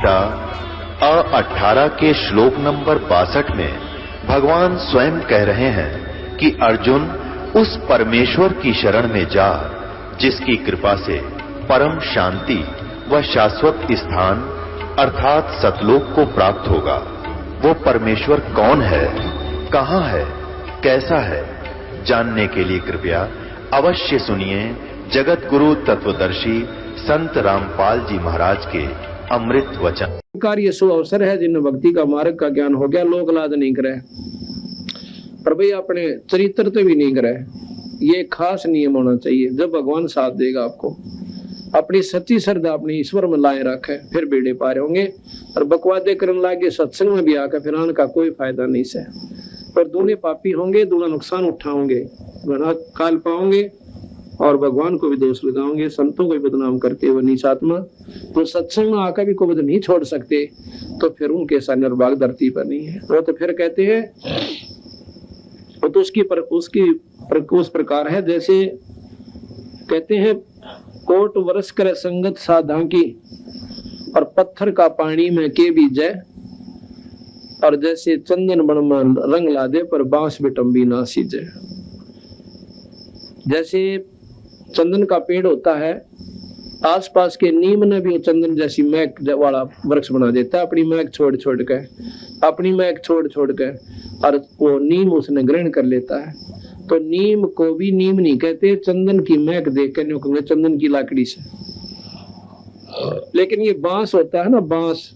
गीता अ18 के श्लोक नंबर 62 में भगवान स्वयं कह रहे हैं कि अर्जुन उस परमेश्वर की शरण में जा जिसकी कृपा से परम शांति व शाश्वत स्थान अर्थात सतलोक को प्राप्त होगा। वो परमेश्वर कौन है, कहां है, कैसा है, जानने के लिए कृपया अवश्य सुनिए जगत गुरु तत्वदर्शी संत रामपाल जी महाराज के अमृत वचन। कार्य सो अवसर है जिन भक्ति का मार्ग का ज्ञान हो गया, लोक लाज नहीं करे पर भाई अपने चरित्र तो भी नहीं करे। ये खास नियम होना चाहिए। जब भगवान साथ देगा आपको, अपनी सच्ची श्रद्धा अपने ईश्वर में लाए रखे, फिर बेड़े पार होंगे। और बकवादे करने लागे सत्संग में भी आकर फिर आने का कोई फायदा नहीं से। पर दूने पापी होंगे, दूना नुकसान उठाओगे, गुनाह काल पाओगे और भगवान को भी दोष लगाओगे, संतों को भी बदनाम करते हुए नीच आत्मा। तो सत्संग में आकर भी को नहीं छोड़ सकते तो फिर उनके सा निर्भाग धरती पर नहीं है। वो तो फिर कहते हैं वो तो उस प्रकार है जैसे कहते हैं कोट वर्ष करे संगत साधा की और पत्थर का पानी में के भी जय, और जैसे चंदन बन में रंग ला दे पर बांस बिटम्बी ना सीजे। जैसे चंदन का पेड़ होता है, आसपास के नीम ने भी चंदन जैसी महक वाला वृक्ष बना देता है, अपनी महक छोड़ छोड़ के और वो नीम उसने ग्रहण कर लेता है। तो नीम को भी नीम नहीं कहते, चंदन की महक देख कर कहेंगे चंदन की लाकड़ी से। लेकिन ये बांस होता है ना, बांस,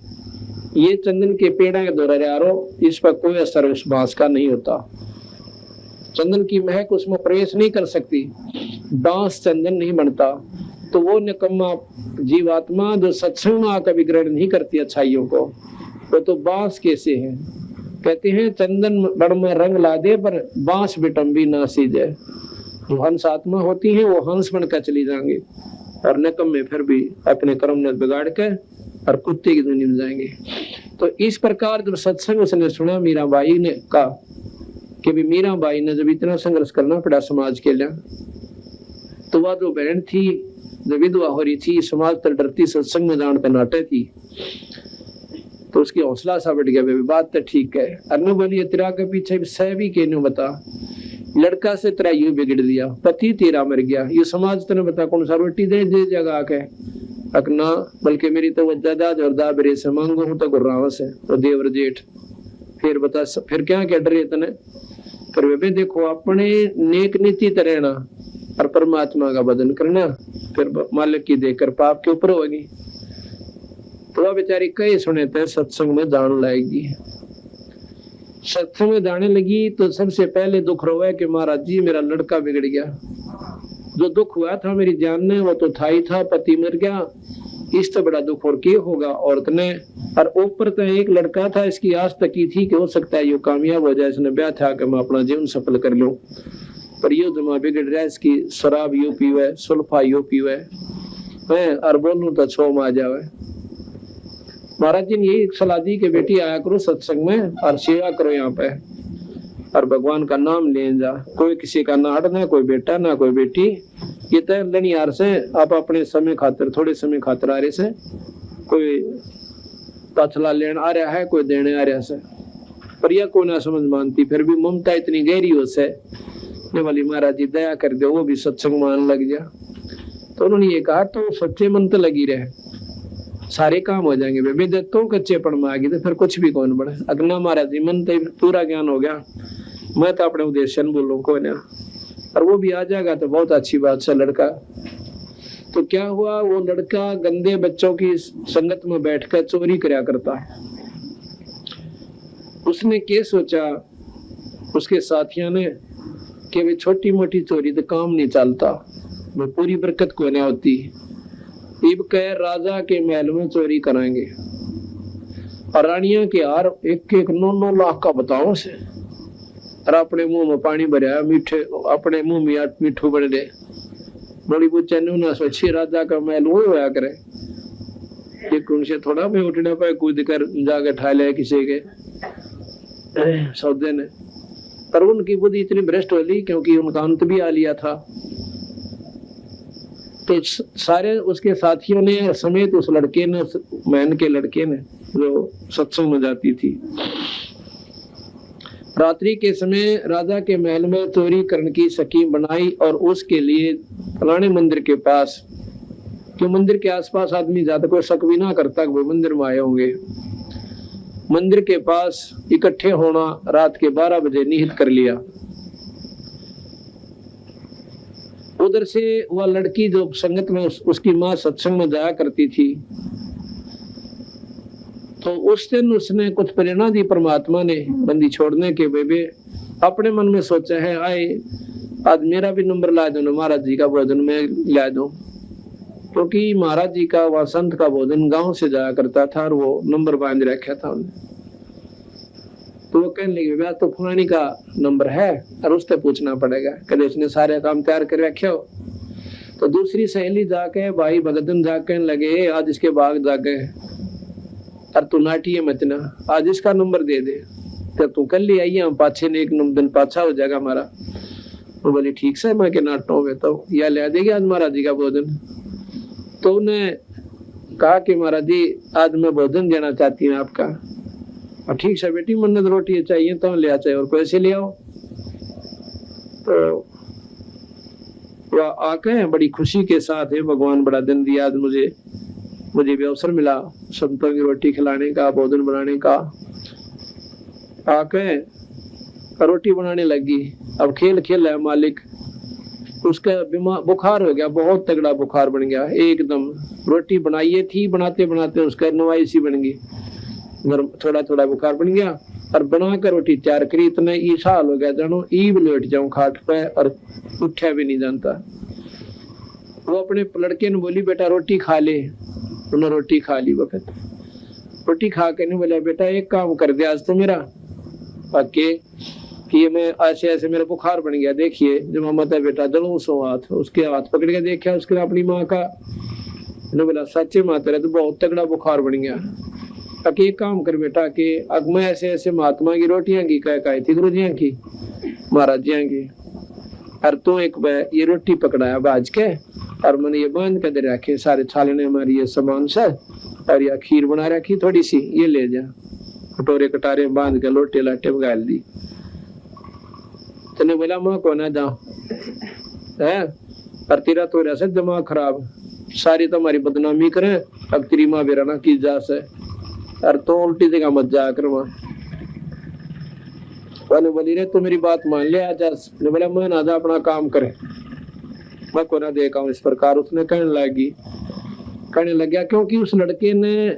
ये चंदन के पेड़ा के द्वारा यारो, इस पर कोई असर उस बांस का नहीं होता। चंदन की महक उसमें प्रवेश नहीं कर सकती, बांस चंदन नहीं बनता। तो वो निकम्मा जीवात्मा जो सत्संग में आकर भी ग्रहण नहीं करती अच्छाइयों को, वो तो बांस कैसे है। कहते हैं चंदन बड़ में रंग ला दे पर बांस बिटम्बी ना सीजे। जो हंस आत्मा होती है वो हंस बनकर चली जाएंगे और निकम्मे फिर भी अपने कर्म ने बिगाड़ के और कुत्ते की दुनिया में जाएंगे। तो इस प्रकार जब सत्संग उसने सुना मीराबाई ने कहा कि भी मीराबाई ने जब इतना संघर्ष करना पड़ा समाज के लिए, तो वह जो बहन थी जो विधवा हो रही थी, समाज तर डरती, सत्संग में जान पे नाटे थी, तो उसकी हौसला सा बढ़ गया। बात तो ठीक है, अनु बोलिए तेरा के पीछे सह भी कहने बता, लड़का से तेरा यूं बिगड़ दिया, पति तेरा मर गया, ये समाज तेने बता कौन सा रोटी दे जगह के अकना, बल्कि मेरी तो वजदा जोरदार बरे से मांगो हूं तो गुर्राव से और देवर जेठ। फिर बता फिर क्या डरे तने। पर वे देखो अपने नेक नीति तरहना और परमात्मा का भजन करना, फिर मालिक की देकर पाप के ऊपर होगी। तो वह बेचारी कई सुने थे सत्संग में जान लाएगी। सत्संग में जाने लगी तो सबसे पहले दुख रोया कि महाराज जी मेरा लड़का बिगड़ गया। जो दुख हुआ था मेरी जान ने वो तो था ही था, पति मर गया, इस तो बड़ा दुख और क्या होगा औरत ने। और ऊपर तो एक लड़का था, इसकी आस तक की थी कि हो सकता है ये कामयाब हो जाए, इसने ब्याह था कि मैं अपना जीवन सफल कर लूं। पर ये जमा बिगड़ रहा है, इसकी शराब यो पीवे, सुल्फा यो पीवे, और बोलूं तो छोम आ जावे। महाराज जी ने यही सलाह दी कि बेटी आया करो सत्संग में और सेवा करो यहाँ पे और भगवान का नाम ले जा। कोई किसी का ना हट, ना कोई बेटा ना कोई बेटी, ये तय लनियार से आप अपने समय खातिर, थोड़े समय खातिर आ रहे से, कोई ताछला लेने आ रहा है, कोई देने आ रहा से। पर यह कोई ना समझ मानती, फिर भी ममता इतनी गहरी हो से वाली महाराज जी दया कर दो, वो भी सत्संग मान लग गया। तो उन्होंने ये कहा तो सच्चे मन तो लगी रहे, सारे काम हो जाएंगे। बेबे तो कच्चे पड़ में आ गई तो फिर कुछ भी कौन बढ़े। अगना महाराज जी मन तो पूरा ज्ञान हो गया, मैं तो अपने उद्देश्य बोलूं को ना, और वो भी आ जाएगा तो बहुत अच्छी बात से लड़का। तो क्या हुआ, वो लड़का गंदे बच्चों की संगत में बैठकर चोरी करया करता है। उसने क्या सोचा उसके साथियों ने कि वे छोटी मोटी चोरी तो काम नहीं चलता, वो पूरी बरकत को नहीं होती। इब कह राजा के महल में चोरी कराएंगे और रानिया के हार 1-1 9 लाख का बताओ से, और अपने मुंह में पानी भरा, मीठे अपने मुंह में मीठू बन गए। बड़ी बुच्चा ना सोची राजा का महल वो होया करे, एक उनसे थोड़ा में उठने पाए, कूद कर जाके ठा ले किसी के सौदे ने। पर उनकी बुद्धि इतनी भ्रष्ट हो ली क्योंकि उनका अंत भी आ लिया था। तो सारे उसके साथियों ने समेत उस लड़के ने, मैन के लड़के ने जो सत्संग में जाती थी, रात्रि के समय राजा के महल में चोरी करने की स्कीम बनाई और उसके लिए फलाने मंदिर के पास, क्यों मंदिर के आसपास आदमी ज्यादा कोई शक भी ना करता कि वो मंदिर में आए होंगे, मंदिर के पास इकट्ठे होना रात के 12 बजे निहित कर लिया। उधर से वह लड़की जो संगत में उसकी माँ सत्संग में जाया करती थी, तो उस दिन उसने कुछ प्रेरणा दी परमात्मा ने बंदी छोड़ने के बेबे, अपने मन में सोचा है आए आज मेरा भी नंबर ला दो, महाराज जी का भोजन में ला दो, क्योंकि महाराज जी का वह संत का भोजन गांव से जाया करता था और वो नंबर बांध रखा था उन्हें। तो वो कहने लगे भैया तो फलानी का नंबर है और उससे पूछना पड़ेगा, कदे उसने सारे काम तैयार कर रखे हो। तो दूसरी सहेली जाके भाई भगतन जाके लगे आज इसके बाग जाके और तू नाटी मत ना, आज इसका नंबर दे दे, तो तू कल ले आई हम पाछे ने एक दिन पाछा हो जाएगा हमारा। वो बोली ठीक से मैं के नाटो में तो या ले देगी आज महाराज जी का भोजन। तो उन्हें कहा कि महाराज जी आज मैं भोजन देना चाहती हूँ आपका, और ठीक से बेटी मन्नत रोटी चाहिए तो ले आ, चाहिए और पैसे ले आओ। तो वह आके बड़ी खुशी के साथ है भगवान बड़ा दिन दिया आज मुझे भी अवसर मिला संतों की रोटी खिलाने का, भोजन बनाने का। आके रोटी बनाने लगी, अब खेल खेल है मालिक, उसका बीमार बुखार हो गया, बहुत तगड़ा बुखार बन गया एकदम। रोटी बनाई थी, बनाते बनाते उसका नवाई सी बन गई, थोड़ा थोड़ा बुखार बन गया और बनाकर रोटी तैयार करी, इतना ईसा हाल हो गया जानो ईब लेट जाऊं खाट पे और उठा भी नहीं जानता। वो अपने लड़के ने बोली बेटा रोटी खा ले, उन्होंने रोटी खा ली। वक्त रोटी खा के नहीं बोला बेटा एक काम कर दे आज तो मेरा पक्के कि ये मैं ऐसे ऐसे मेरा बुखार बन गया, देखिए जब मत है बेटा जलूं सो हाथ, उसके हाथ पकड़ के देखा उसके अपनी माँ का, बोला सच्चे माँ तेरा तो बहुत तगड़ा बुखार बन गया। ताकि एक काम कर बेटा कि अब मैं ऐसे ऐसे महात्मा की रोटियां की कह थी गुरु जी की महाराज जी की, और तू एक ये रोटी पकड़ाया बाज के और मैंने ये बांध के दे रखे सारे छालने हमारी ये सामान से, और यह खीर बना रखी थोड़ी सी, ये ले जा, कटोरे कटारे बांध के लोटे लाटे गाल दी। तने बोला माँ को ना जाओ है, और तेरा तो ऐसे दिमाग खराब, सारी तुम्हारी बदनामी करे, अब तेरी माँ बेरा ना की जा से, और तो उल्टी जगह मत जाया कर वहां। बोली रे तू मेरी बात मान ले आजा। बोला मैं ना जा अपना काम करे, मैं को ना देखा हूं इस प्रकार। उसने कहने लगा क्योंकि उस लड़के ने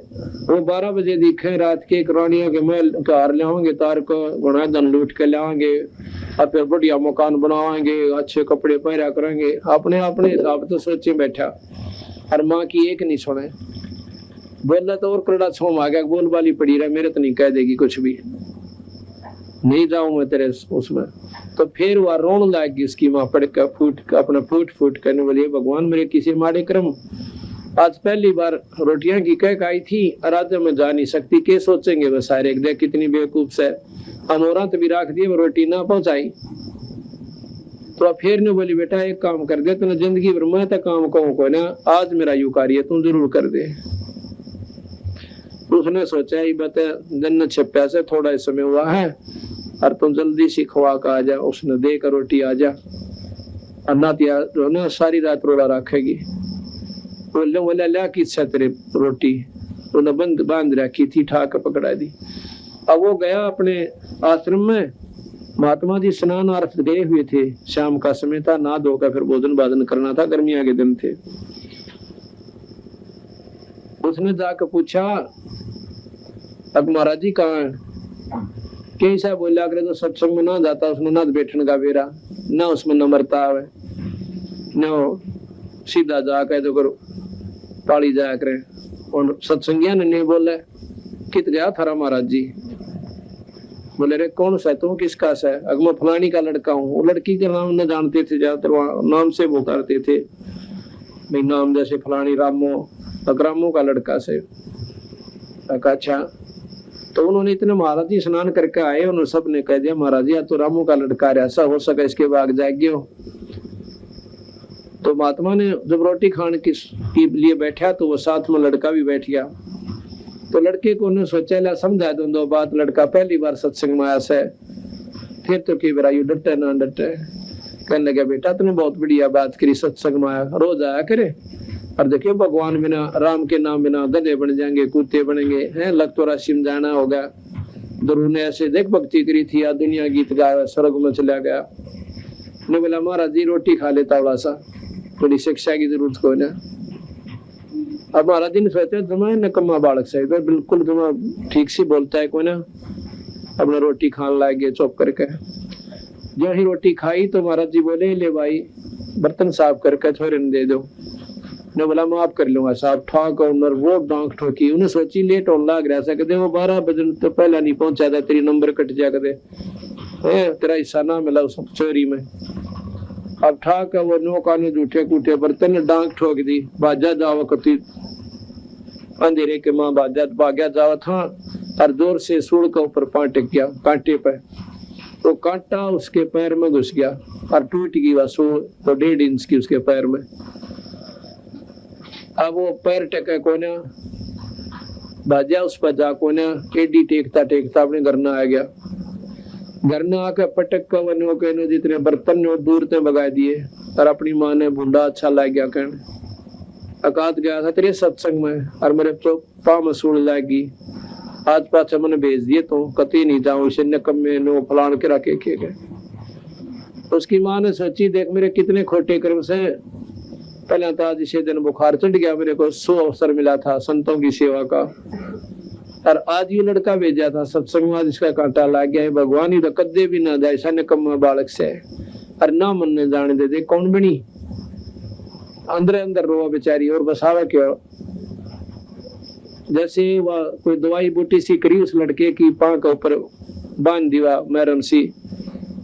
वो 12 बजे दिखे रात के रानियों के महल कार लाओगे, तार को गुना धन लूट के लाओगे और फिर बढ़िया मकान बनावाएंगे, अच्छे कपड़े पहरा करेंगे, अपने अपने हिसाब तो सोचे बैठा, और माँ की एक नहीं सुने। बोला तो और करड़ा छोम आ गया, बोल वाली पड़ी रहा, मेरे तो नहीं कह देगी कुछ भी, नहीं जाऊं मैं तेरे उसमें। तो फिर वह रोन लागी उसकी माँ, पड़ कर अपना फूट करने वाली, भगवान मेरे किसी माड़े क्रम, आज पहली बार रोटियां की कह आई थी और आज मैं जा नहीं सकती, के सोचेंगे वो सारे, देख कितनी बेवकूफ से अमोरात भी रख दिए, रोटी ना पहुंचाई। तो फिर ने बोली बेटा एक काम कर दे, तूने जिंदगी भर मैं तो काम कहूँ को ना, आज मेरा यू कार्य तू जरूर कर दे। उसने सोचा ये बता दिन छप्या से थोड़ा ही समय हुआ है और तुम जल्दी सी खवा का आ जा, उसने देकर रोटी आ जा, अन्ना जो ना सारी रात रोड़ा रखेगी। बोले ला की इच्छा तेरे रोटी, उन्हें बांध रखी थी, ठाक पकड़ा दी। अब वो गया अपने आश्रम में, महात्मा जी स्नान अर्थ गए हुए थे, शाम का समय था, ना धोकर फिर भोजन बाजन करना था, गर्मियां के दिन थे। उसने जाकर पूछा अब महाराज जी कहाँ है, कैसा बोला करे तो सत्संग में ना जाता, उसमें ना बैठने का बेरा, ना उसमें नम्रता है, न सीधा जाकर तो करो ताली जाया करे। और सत्संगिया ने नहीं बोला कित गया थारा महाराज जी, बोले रे कौन सा तू, किसका सा? अगर मैं फलानी का लड़का हूँ। वो लड़की के नाम न जानते थे, ज्यादातर नाम से पुकारते थे, भाई नाम जैसे फलानी रामो, रामो का लड़का से। अच्छा, तो उन्होंने इतने महाराज जी स्नान करके आए, उन्होंने सबने कह दिया महाराज जी तो रामू का लड़का, ऐसा हो सका इसके बाग जागियो। तो महात्मा ने जब रोटी खाने के लिए बैठा तो वो साथ में लड़का भी बैठ गया। तो लड़के को उन्होंने सोचा ला समझा दो दो बात, लड़का पहली बार सत्संग में आया से, फिर तो कई बार यू डटे ना डटे। कहने लगा बेटा तूने बहुत बढ़िया बात करी, सत्संग में आया, रोज आया करे। और देखियो भगवान बिना, राम के नाम बिना गधे बन जाएंगे, कुत्ते बनेंगे, हैं लग तो राशि में जाना होगा। ध्रुव ने ऐसे देख भक्ति करी थी, या दुनिया गीत गाया, स्वर्ग में चला गया। ने बोला महाराज जी रोटी खा लेता थोड़ा सा, थोड़ी शिक्षा की जरूरत को ना। अब महाराज जी ने सोचा तुम्हें नकम्मा बालक से, बिल्कुल तुम्हें ठीक से बोलता है कोई ना, अपना रोटी खाने लग गए चुप करके। जो ही रोटी खाई तो महाराज जी बोले ले भाई बर्तन साफ करके छोरे ने दे दो। ने बोला माफ कर लूंगा साहब, ठाक और वो डांक ठोकी। उन्हें सोची लेट होने लग रहा सकते, वो 12 बजे तो पहला नहीं पहुंचा था, तेरी नंबर कट जा करे, तेरा हिस्सा ना मिला उस चोरी में। अब ठाक है वो नो काने जूठे कूठे बर्तन डांक ठोक दी। बाजा जावा कती अंधेरे के माँ बाजा भाग्या जावा था, और जोर से सूढ़ का ऊपर पांव टिक गया कांटे पे। तो कांटा उसके पैर में घुस गया और टूट गई वह सूढ़, तो 1.5 इंच की उसके पैर में। अब वो पैर टेके को ना बाजा उस पर जा को ना एडी टेकता टेकता अपने घर न आ गया। घर न आकर पटक का वनो कहने जितने बर्तन ने दूर से भगा दिए, और अपनी माँ ने भूंडा अच्छा लग गया कहने। अकात गया था तेरे सत्संग में और मेरे तो पाँव में सूढ़ लागी, आज पाछा मैंने भेज दिए तो कती नहीं जाऊं इसे नकम में नो फलान के रखे गए। उसकी माँ ने सोची देख मेरे कितने खोटे कर्म से, पहले तो आज इसे दिन बुखार चढ़ गया, मेरे को 100 अवसर मिला था संतों की सेवा का, और आज ये लड़का भेजा था सत्संग में, इसका कांटा लग गया है। भगवान ही तो कदे भी ना जाए ऐसा निकम्मा बालक से, और ना मन ने जाने दे दे कौन बनी। अंदर अंदर रोआ बेचारी, और बसावा क्यों। जैसे वह कोई दवाई बूटी सी करी उस लड़के की पांव के ऊपर बांध दिया मैरम सी।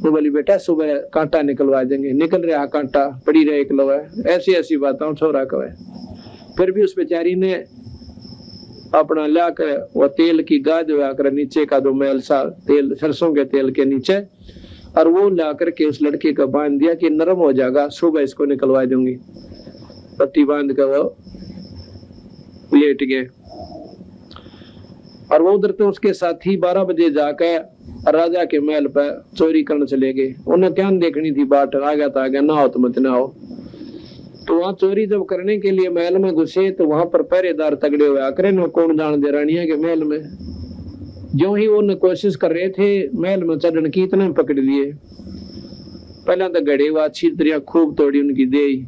वो बोली बेटा सुबह कांटा निकलवा देंगे, निकल रहा कांटा पड़ी रहे एकलवा, ऐसी ऐसी बातों छोरा कहे। फिर भी उस बेचारी ने अपना ला कर वह तेल की गाद कर नीचे का 2 मैल सा तेल सरसों के तेल के नीचे, और वो ला करके उस लड़के का बांध दिया कि नरम हो जाएगा, सुबह इसको निकलवा दूंगी। पट्टी बांध कर वो लेट गए। और वो उधर तो उसके साथी 12 बजे जाकर राजा के महल पर चोरी करने चले गए। उन्हें क्या देखनी थी बाट, आ गया था, आ गया, ना हो तो मत ना हो। तो वहां चोरी जब करने के लिए महल में घुसे तो वहां पर पहरेदार तगड़े हुए आकर न कौन जान दे रानिया के महल में। जो ही वो कोशिश कर रहे थे महल में चढ़ने की, इतने पकड़ लिए। पहले तो गड़े हुआ अच्छी तरह खूब तोड़ी उनकी दे,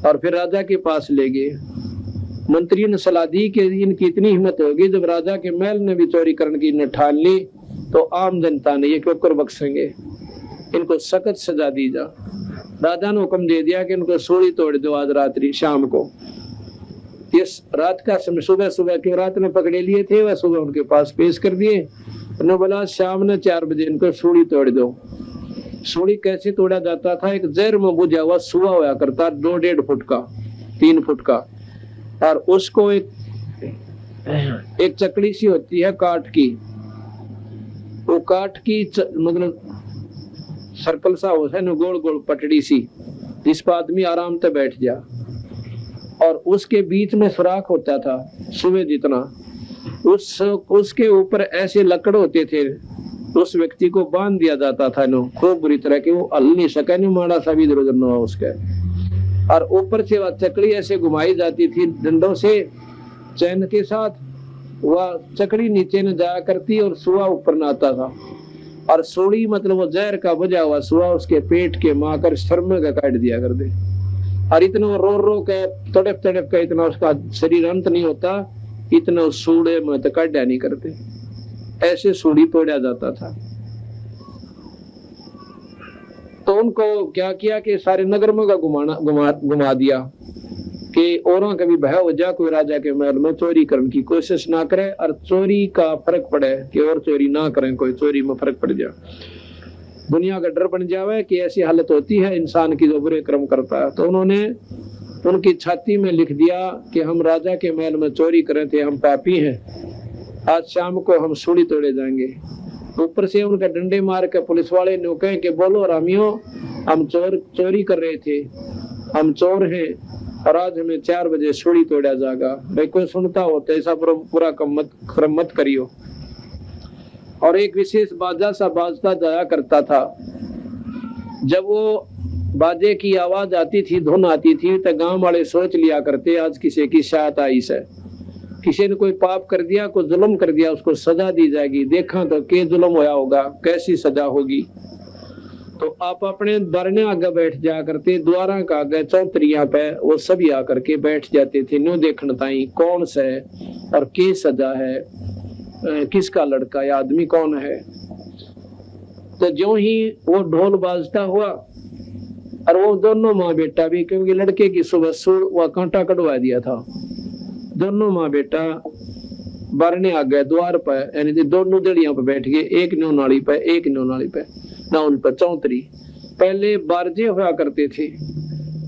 और फिर राजा के पास ले गए। मंत्री ने सलाह दी कि इनकी इतनी हिम्मत होगी, जब राजा के महल ने भी चोरी करने की न ठान ली तो आम जनता ने ये क्यों कर बख्शेंगे, इनको सख्त सजा दी जा। राजा ने हुक्म दे दिया कि इनको सूली तोड़ दो आज रात्रि शाम को। इस रात का समय सुबह सुबह के रात ने पकड़े लिए थे, वह सुबह उनके पास पेश कर दिए। उन्होंने बोला शाम ने 4 बजे इनको सूली तोड़ दो। सूली कैसे तोड़ा जाता था, एक जहर में बुझा हुआ सुआ हुआ करता 2-1.5 फुट का 3 फुट का, और उसको एक चकड़ी सी होती है काठ की, वो काठ की मतलब सर्कल सा होता है न, गोल गोल पटड़ी सी, जिस पर आदमी आराम से बैठ जा, और उसके बीच में सुराख होता था सुबह जितना, उसके ऊपर ऐसे लकड़ होते थे, उस व्यक्ति को बांध दिया जाता था नो खूब बुरी तरह के, वो हल नहीं सका, नहीं माड़ा सा भी इधर उधर न हुआ उसका। और ऊपर से वह चकड़ी ऐसे घुमाई जाती थी डंडों से चैन के साथ, वह चकड़ी नीचे न जाया करती और सुआ ऊपर न आता था। और सूली मतलब वो जहर का बजा हुआ सुआ उसके पेट के माकर शर्म का काट दिया कर दे। और इतना रो रो के तड़प तड़प के इतना उसका शरीर अंत नहीं होता, इतना सूड़े में तो काटा नहीं करते, ऐसे सूली तोड़ा जाता था। तो उनको क्या किया कि सारे नगर में घुमा दिया कि औरों का भी भय हो जा, कोई राजा के महल में चोरी करने की कोशिश ना करे, और चोरी का फर्क पड़े कि और चोरी ना करें, कोई चोरी में फर्क पड़ जाए, दुनिया का डर बन जावे कि ऐसी हालत होती है इंसान की जो बुरे कर्म करता है। तो उन्होंने उनकी छाती में लिख दिया कि हम राजा के महल में चोरी करे थे, हम पापी हैं, आज शाम को हम सूली तोड़े जाएंगे। ऊपर से उनका डंडे मार के पुलिस वाले ने कहे कि बोलो रामियों, हम चोरी कर रहे थे, हम चोर हैं और आज हमें 4 बजे सूली तोड़ा जाएगा। भाई कोई सुनता हो तो ऐसा पूरा क्रम मत करियो। और एक विशेष बाजा सा बाजता जाया करता था। जब वो बाजे की आवाज आती थी, धुन आती थी, तो गांव वाले सोच लिया करते आज किसी की शायद आई से, किसी ने कोई पाप कर दिया, कोई जुल्म कर दिया, उसको सजा दी जाएगी। देखा तो के जुल्म होया होगा, कैसी सजा होगी। तो आप अपने बरने आगे बैठ जा करते, द्वारा का आगे चौतरिया पे वो सभी आकर के बैठ जाते थे। न्यू देखने ताई कौन से और के सजा है, किसका लड़का या आदमी कौन है। तो जो ही वो ढोल बाजता हुआ और वो दोनों माँ बेटा भी, क्योंकि लड़के की सुबह सुर वह कांटा कटवा दिया था, दोनों माँ बेटा बरने आ गए द्वार पर, यानी दोनों दड़ियों पर बैठ गए, एक न्यू नाली पे एक न्यू नाली पे, ना उन पर चौतरी। पहले बारजे हुआ करते थे,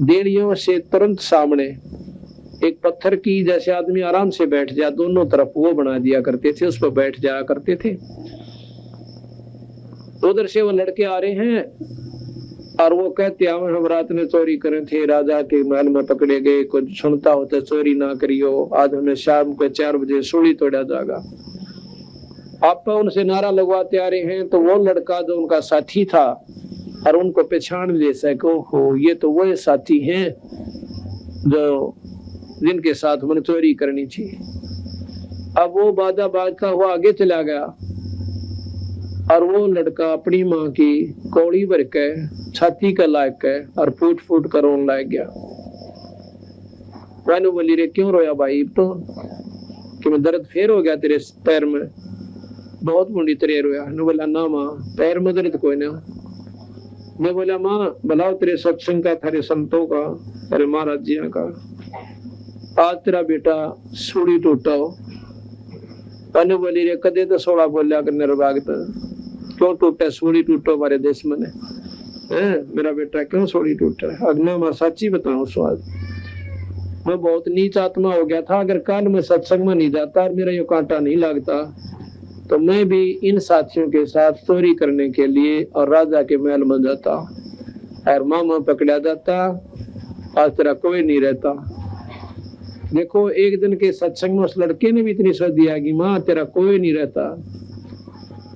देड़ियों से तुरंत सामने एक पत्थर की जैसे आदमी आराम से बैठ जाए, दोनों तरफ वो बना दिया करते थे, उस पर बैठ जाया करते थे। उधर से वो लड़के आ रहे हैं और वो कहते हम रात में चोरी करे थे, राजा के महल में पकड़े गए, कुछ सुनता हो तो चोरी ना करियो, आज हमें शाम को 4 बजे सूली तोड़ा जाएगा। आप उनसे नारा लगवाते आ रहे हैं। तो वो लड़का जो उनका साथी था और उनको पहचान ले सको, हो ये तो वो साथी हैं जो जिनके साथ मैंने चोरी करनी थी। अब वो बाजा बाजता हुआ आगे चला गया और वो लड़का अपनी माँ की कौड़ी भर के छाती का लायक है और फूट फूट कर रोने लग गया। मैंने बोली रे क्यों रोया भाई, तो कि मैं दर्द फेर हो गया तेरे पैर में, बहुत मुंडी तेरे रोया। ने बोला ना माँ पैर में दर्द कोई ना। मैं बोला माँ भलाओ तेरे सत्संग का, तेरे संतों का, तेरे महाराज जी का, आज तेरा बेटा सूली टूटा हो। मैंने बोली रे कदे तो सोड़ा बोलिया करने रबाग क्यों टूटा, सूली टूटो हमारे देश में ने, मेरा बेटा क्यों सूली टूटा है। अग्नि मैं सच्ची बताऊं स्वाद, मैं बहुत नीच आत्मा हो गया था। अगर काल में सत्संग में नहीं जाता और मेरा ये कांटा नहीं लगता तो मैं भी इन साथियों के साथ चोरी करने के लिए और राजा के महल में जाता और मामा पकड़ा जाता। आज तेरा कोई नहीं रहता। देखो एक दिन के सत्संग में उस लड़के ने भी इतनी सोच दिया कि माँ तेरा कोई नहीं रहता।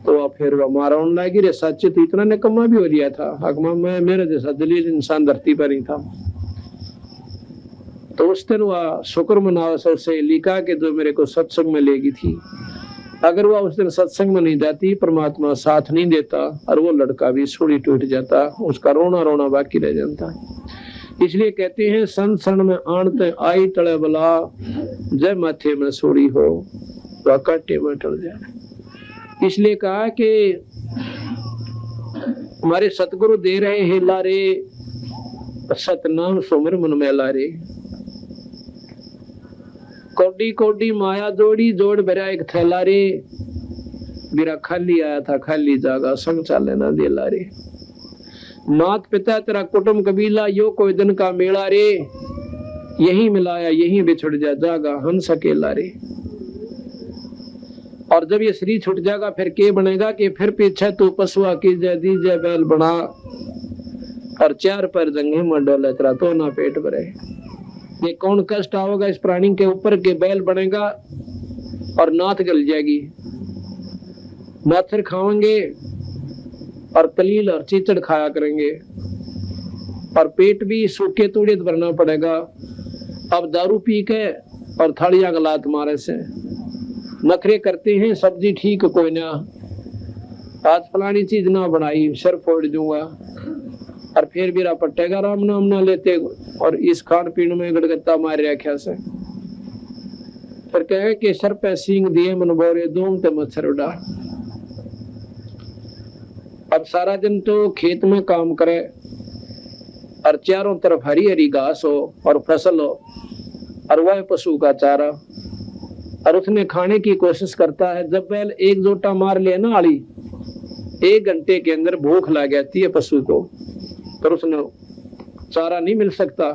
तो फिर हमारा लगी रे सच तो इतना निकम्मा भी हो लिया था। अगमा मैं मेरे जैसा दलील इंसान धरती पर ही था। तो उस दिन वह शुक्र मनाओ सबसे लिखा के जो मेरे को सत्संग में लेगी थी, अगर वह उस दिन सत्संग में नहीं जाती, परमात्मा साथ नहीं देता और वो लड़का भी सूली टूट जाता, उसका रोना रोना बाकी रह जाता। इसलिए कहते हैं संसरण में आणते आई टले बला, जय माथे में सूली हो वह कांटे में टल जाए। इसलिए कहा कि हमारे सतगुरु दे रहे हैं लारे, सतनाम सुमिर मन में लारे। कोडी कोडी माया जोड़ी जोड़ भरा एक थैला रे, मेरा खाली आया था खाली जागा संग चाले ना दे लारे। मात पिता तेरा कुटुंब कबीला यो कोई दिन का मेला रे, यही मिलाया यही बिछुड़ जा जागा हम सकेला रे। और जब ये शरीर छूट जाएगा फिर के बनेगा कि फिर पीछे तू पशुआ की जय दी जय बैल बना और 4 पर जंगे में डोले तेरा तो ना पेट भरे। ये कौन कष्ट आओगा इस प्राणी के ऊपर के बैल बनेगा और नाथ गल जाएगी, माथर खाएंगे और तलील और चीचड़ खाया करेंगे और पेट भी सूखे तूड़े भरना पड़ेगा। अब दारू पी के और थालियां गलात मारे से नखरे करते हैं, सब्जी ठीक कोई ना, आज फलानी चीज ना बनाई सर फोड़ दूंगा और फिर मेरा पट्टेगा राम नाम ना लेते और इस खान पीन में गड़गत्ता मार रखा से फिर कहे कि सर पे सींग दिए मन बोरे दूम ते मच्छर उड़ा। अब सारा दिन तो खेत में काम करे और चारों तरफ हरी हरी घास हो और फसल हो और वह पशु का चारा और उसने खाने की कोशिश करता है। जब बैल एक जोटा मार ले ना आली, 1 घंटे के अंदर भूख लग जाती है पशु को, पर उसने चारा नहीं मिल सकता।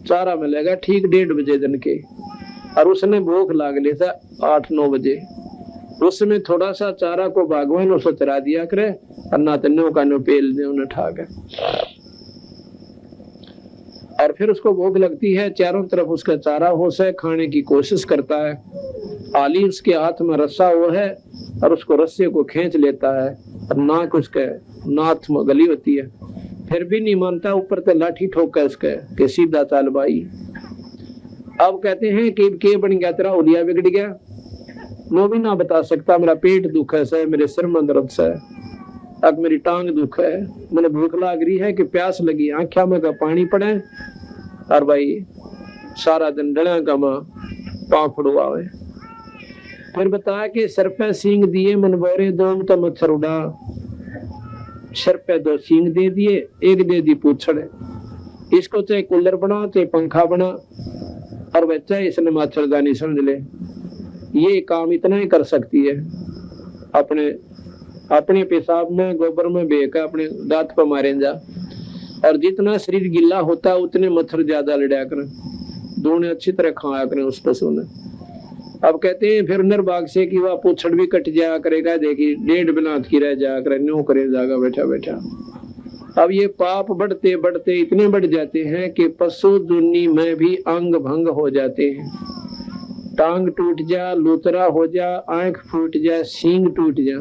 चारा मिलेगा ठीक 1:30 बजे दिन के और उसने भूख लाग ले था 8-9 बजे। उसमें थोड़ा सा चारा को बागवान उसे चरा दिया करे और ना तन्नों का नो पेल दे उन्हें ठा गए। और फिर उसको भूख लगती है, चारों तरफ उसका चारा होश है, खाने की कोशिश करता है, आली उसके हाथ में रस्सा वो है और उसको रस्से को खींच लेता है और नाक उसके नाथ में गली होती है, फिर भी नहीं मानता, ऊपर से लाठी ठोक है उसके कि सीधा चाल भाई। अब कहते हैं कि के बन गया, तेरा उलिया बिगड़ गया, मैं भी ना बता सकता, मेरा पेट दुख है, मेरे सिर में दर्द है, अब मेरी टांग दुख है, मैंने भूख लग रही है कि प्यास लगी, आंखों में का पानी पड़े और भाई सारा दिन डलिया का मां पांव फड़ुआवे। फिर बताया कि सर पे सींग दिए मन बोरे, दो तो मच्छर उड़ा, सर पे 2 सींग दे दिए, एक दे दी पूछड़, इसको चाहे कूलर बना चाहे पंखा बना और बच्चा इसने मच्छरदानी समझ ले, ये काम इतना ही कर सकती है। अपने अपने पेशाब में गोबर में बेका अपने दांत पर मारे जा, और जितना शरीर गिल्ला होता है उतने मच्छर ज्यादा लड़ा करें, दोनों अच्छी तरह खाया करें उस पशु ने। अब कहते हैं फिर निर्भाग से कि वह पूछड़ भी कट जाया करेगा, देखिए 1.5 बिलात की रह जाया करे, न्यू करे जाएगा बैठा बैठा। अब ये पाप बढ़ते बढ़ते इतने बढ़ जाते हैं कि पशु दुनी में भी अंग भंग हो जाते हैं, टांग टूट जा, लूतरा हो जा, आंख फूट जा, सींग टूट जा,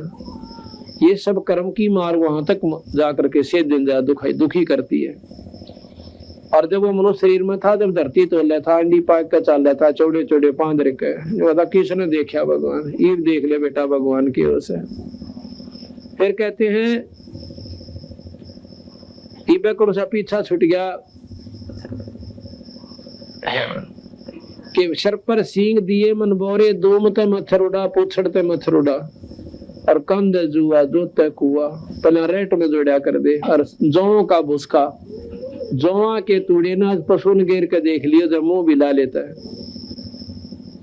ये सब कर्म की मार वहां तक जाकर के से दिन जा दुखी करती है। और जब वो मनुष्य शरीर में था, जब धरती तोल था, अंडी पाक का चल रहा था, चौड़े चौड़े पांद रखे, किसने देखा भगवान, ईब देख ले बेटा भगवान की ओर से। फिर कहते हैं ईबे को पीछा छूट गया कि सर पर सींग दिए मन बोरे, दोम ते मच्छर उड़ा, पूछड़ ते मच्छर उड़ा, और कंध जुआ जोते कुआ, पहले रेट में जोड़ा कर दे, और जौ का भुसका, जौआ के तूड़े ना पशु ने घेर के देख लियो, जब मुंह बिला लेता है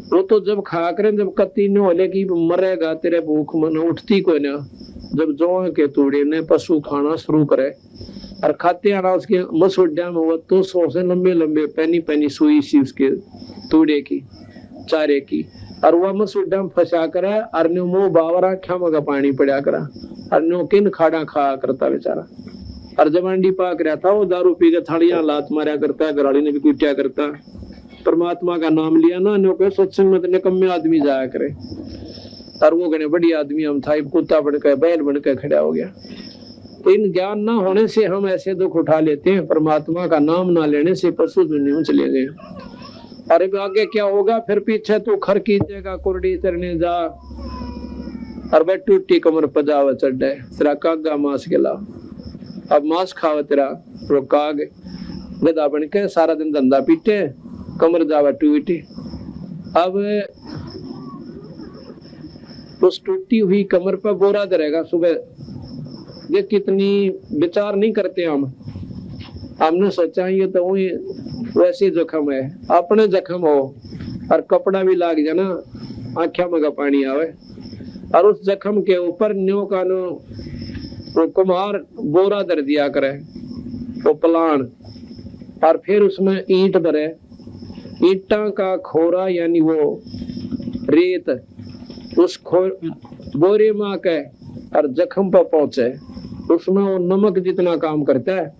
वो तो जब खा करें, जब कत्ती न होले की मरेगा तेरे भूख मन उठती को ना, जब जौआ के तूड़े ने पशु खाना शुरू करे और खाते आना उसके मसूड्या में, वो तो 100 से लंबे लंबे पैनी पैनी सुई सी उसके तूड़े की चारे की, और वह मसूड्या में फंसा करे और न्यू मुंह बावरा ख्याम का पानी पड़ा करा, और न्यू किन खाड़ा खा करता बेचारा। और जब अंडी पाक रहा था वो दारू पी के थालियां लात मारा करता है, घराड़ी ने भी कुटिया करता, परमात्मा का नाम लिया ना, न्यू के सत्संग में निकम्मे आदमी जाया करे, और वो गणे बड़ी आदमी हम था, कुत्ता बनकर बैल बनकर खड़ा हो गया। तो इन ज्ञान ना होने से हम ऐसे दुख उठा लेते हैं, परमात्मा का नाम ना लेने से पशु दुनिया में चले गए। अरे आगे क्या होगा, फिर पीछे तू खर कीजिएगा, कुरडी चरने जा, और वह टूटी कमर पजावा चढ़े, तेरा कागा मांस गिला, अब मांस खावा तेरा वो काग गधा बन के सारा दिन धंधा पीटे, कमर जावा टूटी। अब उस टूटी हुई कमर पर बोरा धरेगा सुबह, ये कितनी विचार नहीं करते हमने सोचा ये तो वही वैसे जख्म है, अपने जख्म हो और कपड़ा भी लाग जाना, आंखों में का पानी आवे, और उस जख्म के ऊपर न्यो का नो वो कुम्हार बोरा धर दिया करे, वो पलान, और फिर उसमें ईंट भरे, ईंटा का खोरा यानी वो रेत उस बोरे में के और जख्म पर पहुंचे, उसमें वो नमक जितना काम करता है,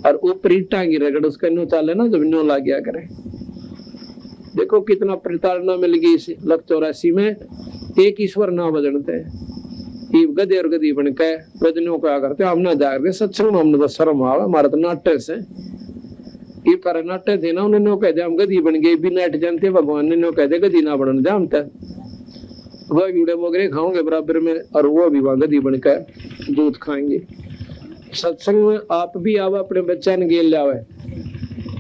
और ऊपर ईंटा की रगड़ उसका न्यू चाले ना, जब न्यू लाग गया करे। देखो कितना प्रताड़ना मिल गई इस 84 में, एक ईश्वर ना बजनते गधे और गधी बन के वजनों क्या करते, हम ना जाकर सत्संग, हमने तो शर्म आवा, हमारा तो नाट्य से ये पर नाट्य थे ना, उन्होंने कह दिया हम गधी बन गए, भी नाट जानते, भगवान ने कह दिया गधी ना बनने जानता, वह कीड़े मोगरे खाओगे बराबर में, और वो भी वहां गधी बनकर दूध खाएंगे। सत्संग में आप भी आओ, अपने बच्चा ने गेल लावे,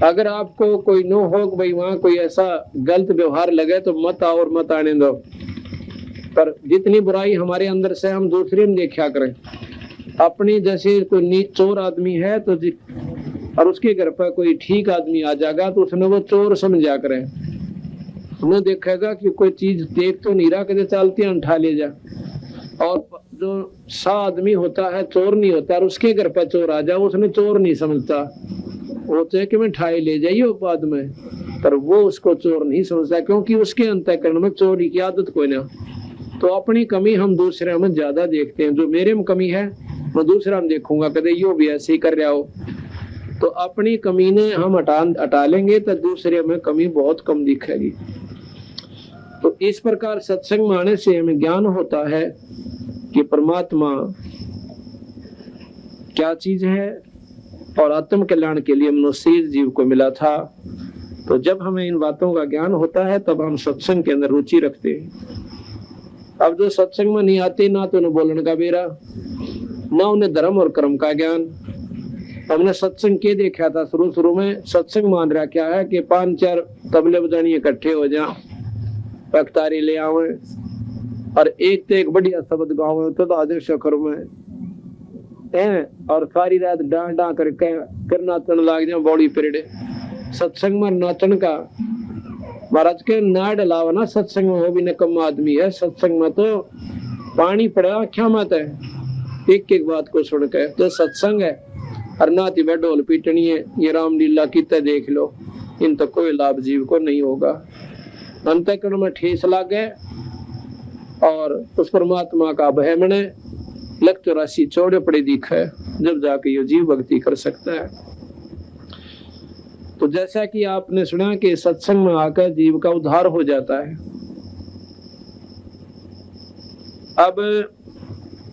अगर आपको कोई नो हो भाई वहां कोई ऐसा गलत व्यवहार लगे तो मत आओ और मत आने दो, पर जितनी बुराई हमारे अंदर से हम दूसरे में देखा करें। अपनी जैसे कोई चोर आदमी है तो और उसके घर पर कोई ठीक आदमी आ जाएगा तो उसने वो चोर समझा करें, उन्हें देखेगा कि कोई चीज देख तो नहीं रहा, कदे चलती उठा ले जा, और जो सा आदमी होता है चोर नहीं होता, और उसके घर पर चोर आ जाए उसने चोर नहीं समझता, वो तो है कि मैं ठाई ले जाइए बाद में, पर वो उसको चोर नहीं समझता, क्योंकि उसके अंतःकरण में चोरी की आदत कोई ना। तो अपनी कमी हम दूसरे में ज्यादा देखते हैं, जो मेरे में कमी है मैं दूसरा में देखूंगा, कदे यो भी ऐसे ही कर रहा हो, तो अपनी कमी ने हम हटा लेंगे तो दूसरे में कमी बहुत कम दिखेगी। तो इस प्रकार सत्संग में आने से हमें ज्ञान होता है कि परमात्मा क्या चीज है और आत्म कल्याण के लिए मनुष्य जीव को मिला था। तो जब हमें इन बातों का ज्ञान होता है तब हम सत्संग के अंदर रुचि रखते हैं। अब जो सत्संग में नहीं आते, ना तो उन्हें बोलने का बेरा, ना उन्हें धर्म और कर्म का ज्ञान। हमने सत्संग के देखा था शुरू में, सत्संग मान रहा क्या है कि 5-4 तबले बजानी इकट्ठे हो जा, पखतारी ले आवे और एक तो एक बढ़िया शब्द गावे तो आदर शखर में और सारी रात डां डां कर नाचन लाग जाए बॉडी पीरियड। सत्संग में नाचन का महाराज के ना डलावा ना, सत्संग में वो भी निकम आदमी है। सत्संग में तो पानी पड़ा आख्या मत है, एक एक बात को सुन के तो सत्संग है। और नाती में ढोल पीटनी है, ये रामलीला कितने देख लो, इन तो कोई लाभ जीव को नहीं होगा। अंतःकरण में ठेस लागे और उस परमात्मा का भय मने लग राशि चौड़े पड़े दिखे, जब जाके ये जीव भक्ति कर सकता है। तो जैसा कि आपने सुना कि सत्संग में आकर जीव का उद्धार हो जाता है। अब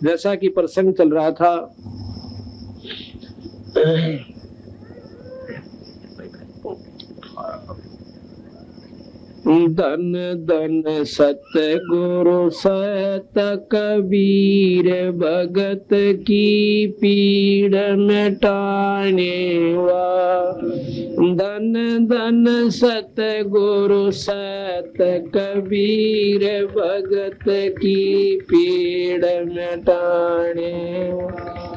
जैसा कि प्रसंग चल रहा था, धन धन सतगुरु सत कबीर भगत की पीड़ मिटाने वा। धन धन सतगुरु सत कबीर भगत की पीड़ मिटाने वा।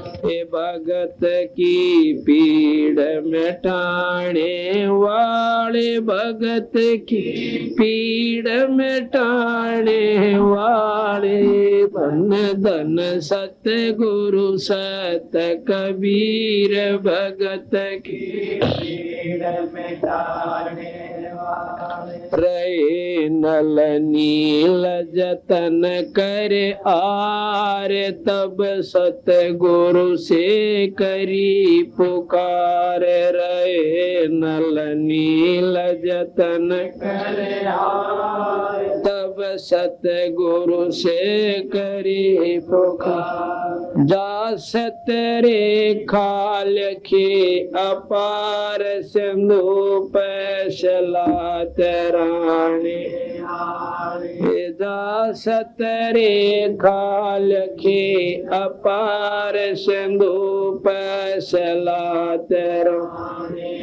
भगत की पीड़ मिटाने वाले, भगत की पीड़ मिटाने वाले। धन धन सतगुरु सत कबीर भगत की पीड़ मिटाने वाले। रहे नल नील जतन करे आर, तब सतगुरु से करी पुकार। रहे नल नील जतन करे आर, तब सतगुरु से करी पुकार। जा सतरे खाल खे अपार, सिंधु पैसला तराने। जा सतरे खाल खे अपार, सिंधु पैसला तराने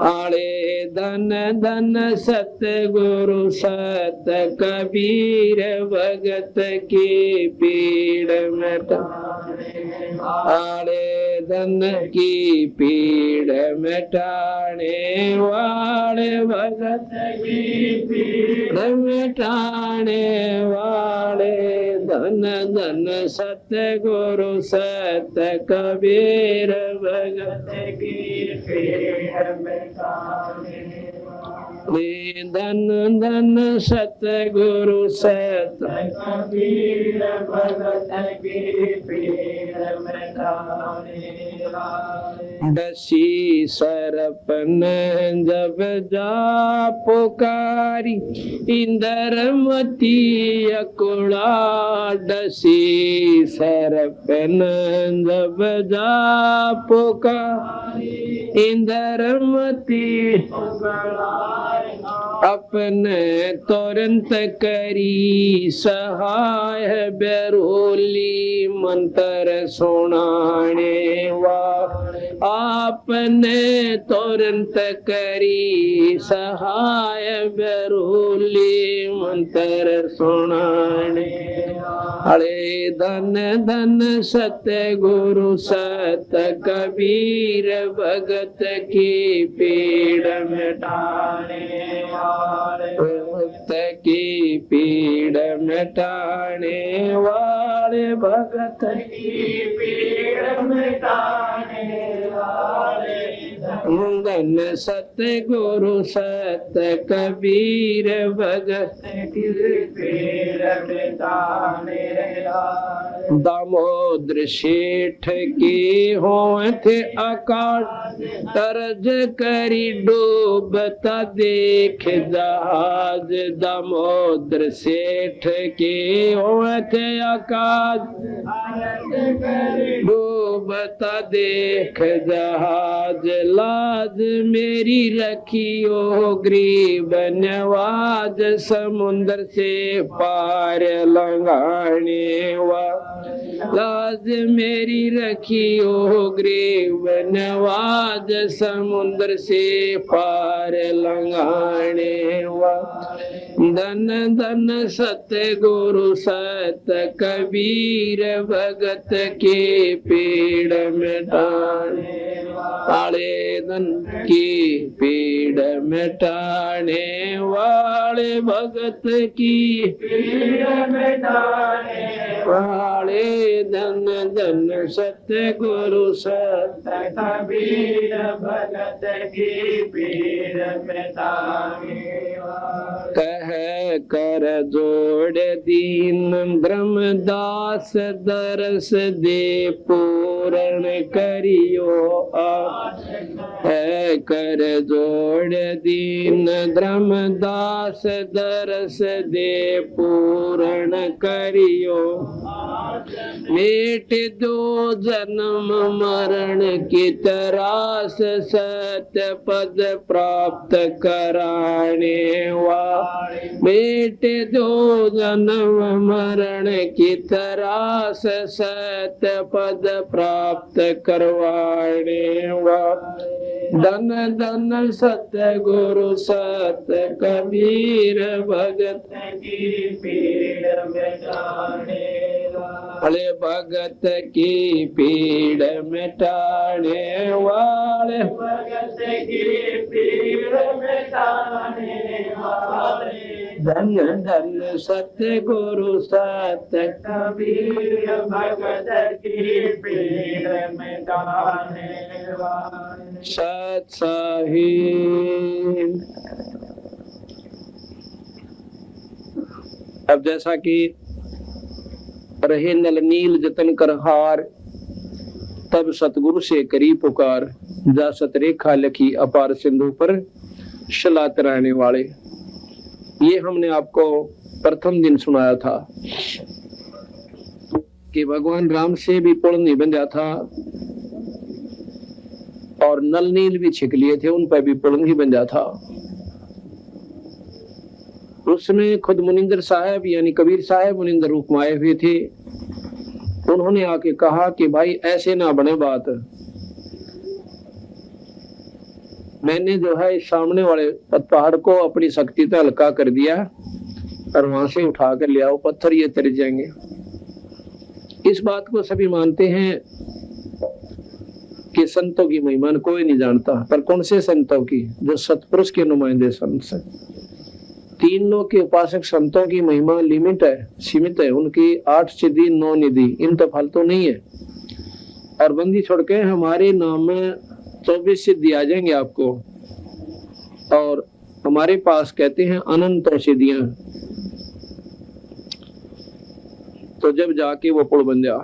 आले। धन धन सतगुरु सत कबीर भगत की पीड़ मिटाने आले। धन की पीड़ मिटाने वाले, भगत की पीड़ मिटाने वाले। धन धन सतगुरु सत कबीर भगत की पीड़ मिटाने वाले। धन धन सतगुरु सत कबीर भगत की पीड़ मिटाने वाले। डसी सरपन जब जा पुकारी, इंद्रमती अकुड़ा। डसी सरपन जब जा पुकारी, इंद्रमती अपने तुरंत करी सहाय। बेरोली मंत्र सुनाने वा, आपने तुरंत करी सहाय। बेरोली मंत्र सुनाने अरे। धन धन सतगुरु सत कबीर भगत की पीड़ मिटाने वाले। भक्त की पीड़ मिटाने वाले, भगत की पीड़ मिटाने वाले। धन सत्य गुरु सत कबीर भगत दामोदर सेठ की होत अकाल तरज करी डूबता देख जहाज दामोदर सेठ की होत अकाल डूबता देख जहाज लाज मेरी रखियो गरीब नवाज समुद्र से पार लंघाने वा लाज मेरी रखियो गरीब नवाज समुद्र से पार लंघाने वा धन धन सत्य गुरु सत कबीर भगत के पीड़ मिटाने वाले धन की पीड़ मिटाने वाले भगत की पीड़ मिटाने वाले धन धन सत्य गुरु सत कबीर भगत की पीड़ मिटाने कह कर जोड़ दीन ब्रह्मदास दरस दे पूर्ण करियो है कर जोड़ दीन ब्रह्मदास दरस दे पूर्ण करियो मेट दो जन्म मरण की तरास सत्य पद प्राप्त कराने वा मेट दो जन्म मरण की तरास सत्य पद प्राप्त करवाने वा धन धन सत्य गुरु सत कबीर भगत की पीड़ मिटाने वाले भगत की पीड़ मिटाने वाले भगत की पीड़ मिटाने वाले धन धन सत्य गुरु सत कबीर भगत की पीड़ मिटाने वाले सत साहिब। अब जैसा कि रहे नल नील जतन कर हार तब सतगुरु से करी पुकार जा सत रेखा लखी अपार सिंधु पर शलात रहने वाले। ये हमने आपको प्रथम दिन सुनाया था कि भगवान राम से भी पुल नहीं बंधा था और नल नील भी छिक लिए थे, उन पर भी पुल नहीं बंधा था। उसमें खुद मुनिंदर साहब यानी कबीर साहब मुनिंदर रूप में आए हुए थे। उन्होंने आके कहा कि भाई ऐसे ना बने बात, मैंने जो है इस सामने वाले पहाड़ को अपनी शक्ति से हल्का कर दिया और वहां से उठा कर ले आओ, पत्थर ये तर जाएंगे। इस बात को सभी मानते हैं कि संतों की महिमा कोई नहीं जानता, पर कौन से संतों की? जो सतपुरुष के नुमाइंदे संत से। तीन लोग के उपासक संतों की महिमा लिमिट है, सीमित है। उनकी 8 सिद्धि 9 निधि, इन तो फालतू नहीं है। और बंदी छोड़ के हमारे नाम में 24 सिद्धि आ जाएंगे आपको। और हमारे पास कहते हैं अनंत सिद्धियां। तो जब जाके वो पुल बन जा,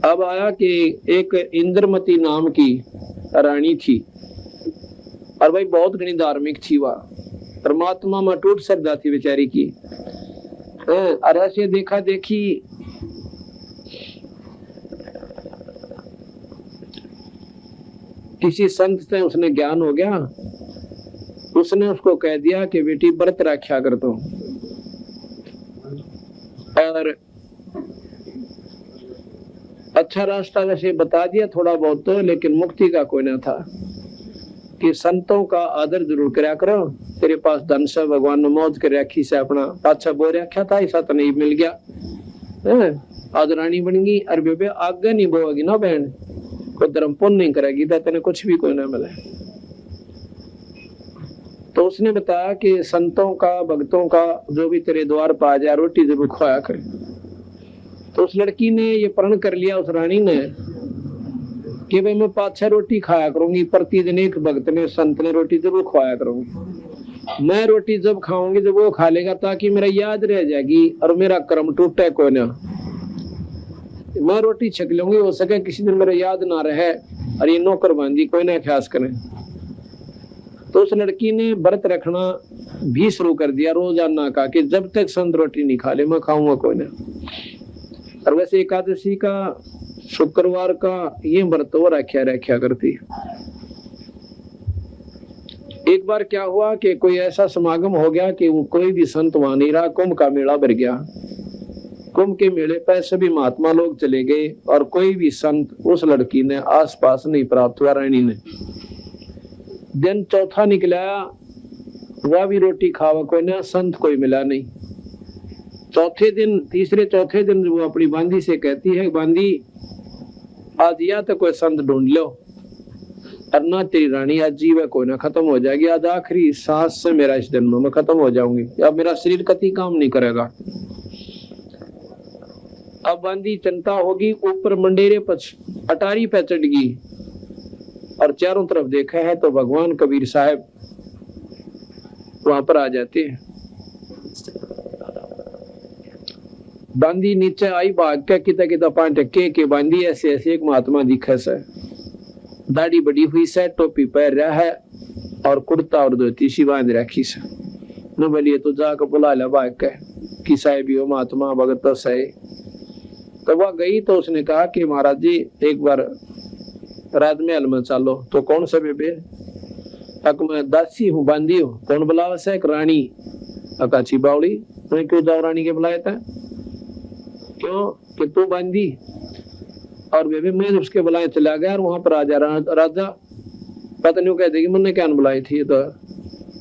अब आया कि एक इंद्रमती नाम की रानी थी और भाई बहुत घनी धार्मिक थी। वह परमात्मा में टूट श्रद्धा थी बेचारी की। और ऐसे देखा देखी किसी संत से उसने ज्ञान हो गया, उसने उसको कह दिया कि बेटी व्रत रखा कर दो। और अच्छा रास्ता वैसे बता दिया थोड़ा बहुत तो, लेकिन मुक्ति का कोई ना था। कि संतों का आदर जरूर कराया करो। तेरे पास धन से भगवान ने मौज कर रखी से अपना पाछा बो रखा था, ऐसा तो नहीं मिल गया। आदरानी बन गई और बेबे आगे नहीं बोगी ना बहन, कोई धर्म पुण्य नहीं करेगी तो तेने कुछ भी कोई ना मिले। तो उसने बताया कि संतों का भक्तों का जो भी तेरे द्वार पर आ जाए रोटी जरूर खुआया करे। तो उस लड़की ने ये प्रण कर लिया, उस रानी ने, कि भाई मैं 5-6 रोटी खाया करूंगी, प्रतिदिन एक भक्त ने संत ने रोटी जरूर खवाया करूंगी। मैं रोटी जब खाऊंगी जब वो खा लेगा, ताकि मेरा याद रह जाएगी और मेरा कर्म टूटे कोई ना। मैं रोटी छक लूंगी, हो सके किसी दिन मेरा याद ना रहे और ये नौकर बांधी कोई ना ख्यास करे। तो उस लड़की ने व्रत रखना भी शुरू कर दिया रोजाना का, कि जब तक संत रोटी नहीं खा ले मैं खाऊंगा कोई ना। और वैसे एकादशी का शुक्रवार का ये व्रत वो रखा करती। एक बार क्या हुआ कि कोई ऐसा समागम हो गया कि वो कोई भी संत वहां नहीं रहा, कुंभ का मेला भर गया। कुंभ के मेले पर सभी महात्मा लोग चले गए और कोई भी संत उस लड़की ने आसपास नहीं प्राप्त हुआ। रानी ने दिन चौथा निकला, वह भी रोटी खावा कोई ना, संत कोई मिला नहीं। तीसरे चौथे दिन वो अपनी बांदी से कहती है, बांदी आज या तो कोई संत ढूंढ लो, और ना तेरी रानी आज जीव कोई ना, खत्म हो जाएगी। आज आखिरी सांस से मेरा इस जन्म में खत्म हो जाऊंगी, अब मेरा शरीर कति काम नहीं करेगा। अब बांदी चिंता होगी, ऊपर मंडेरे पर अटारी पे चढ़ गई और चारों तरफ देखा है तो भगवान कबीर साहब वहां पर आ जाते हैं। बांदी नीचे आई, भाग के किता किता पांच टक्के के बांदी ऐसे ऐसे एक महात्मा दिखे से, दाढ़ी बड़ी हुई से, टोपी पहन रहा है और कुर्ता और धोती सी बांध रखी से। न बोलिए तो जाकर बुला ले भाग के कि साहब यो महात्मा भगत से। तो वह गई तो उसने कहा कि महाराज जी एक बार राजमहल में चलो। तो कौन सा बेबे? अक मैं दासी हूँ, बांदी हूँ। कौन बुलावा से? एक रानी। अकाची बावड़ी। मैं क्यों जाओ रानी के बुलाया था? क्यों कि तू बांदी? और बेबे मैं उसके बुलाए चला गया और वहां पर राजा पता नहीं कह देगी मैंने क्या बुलाई थी। तो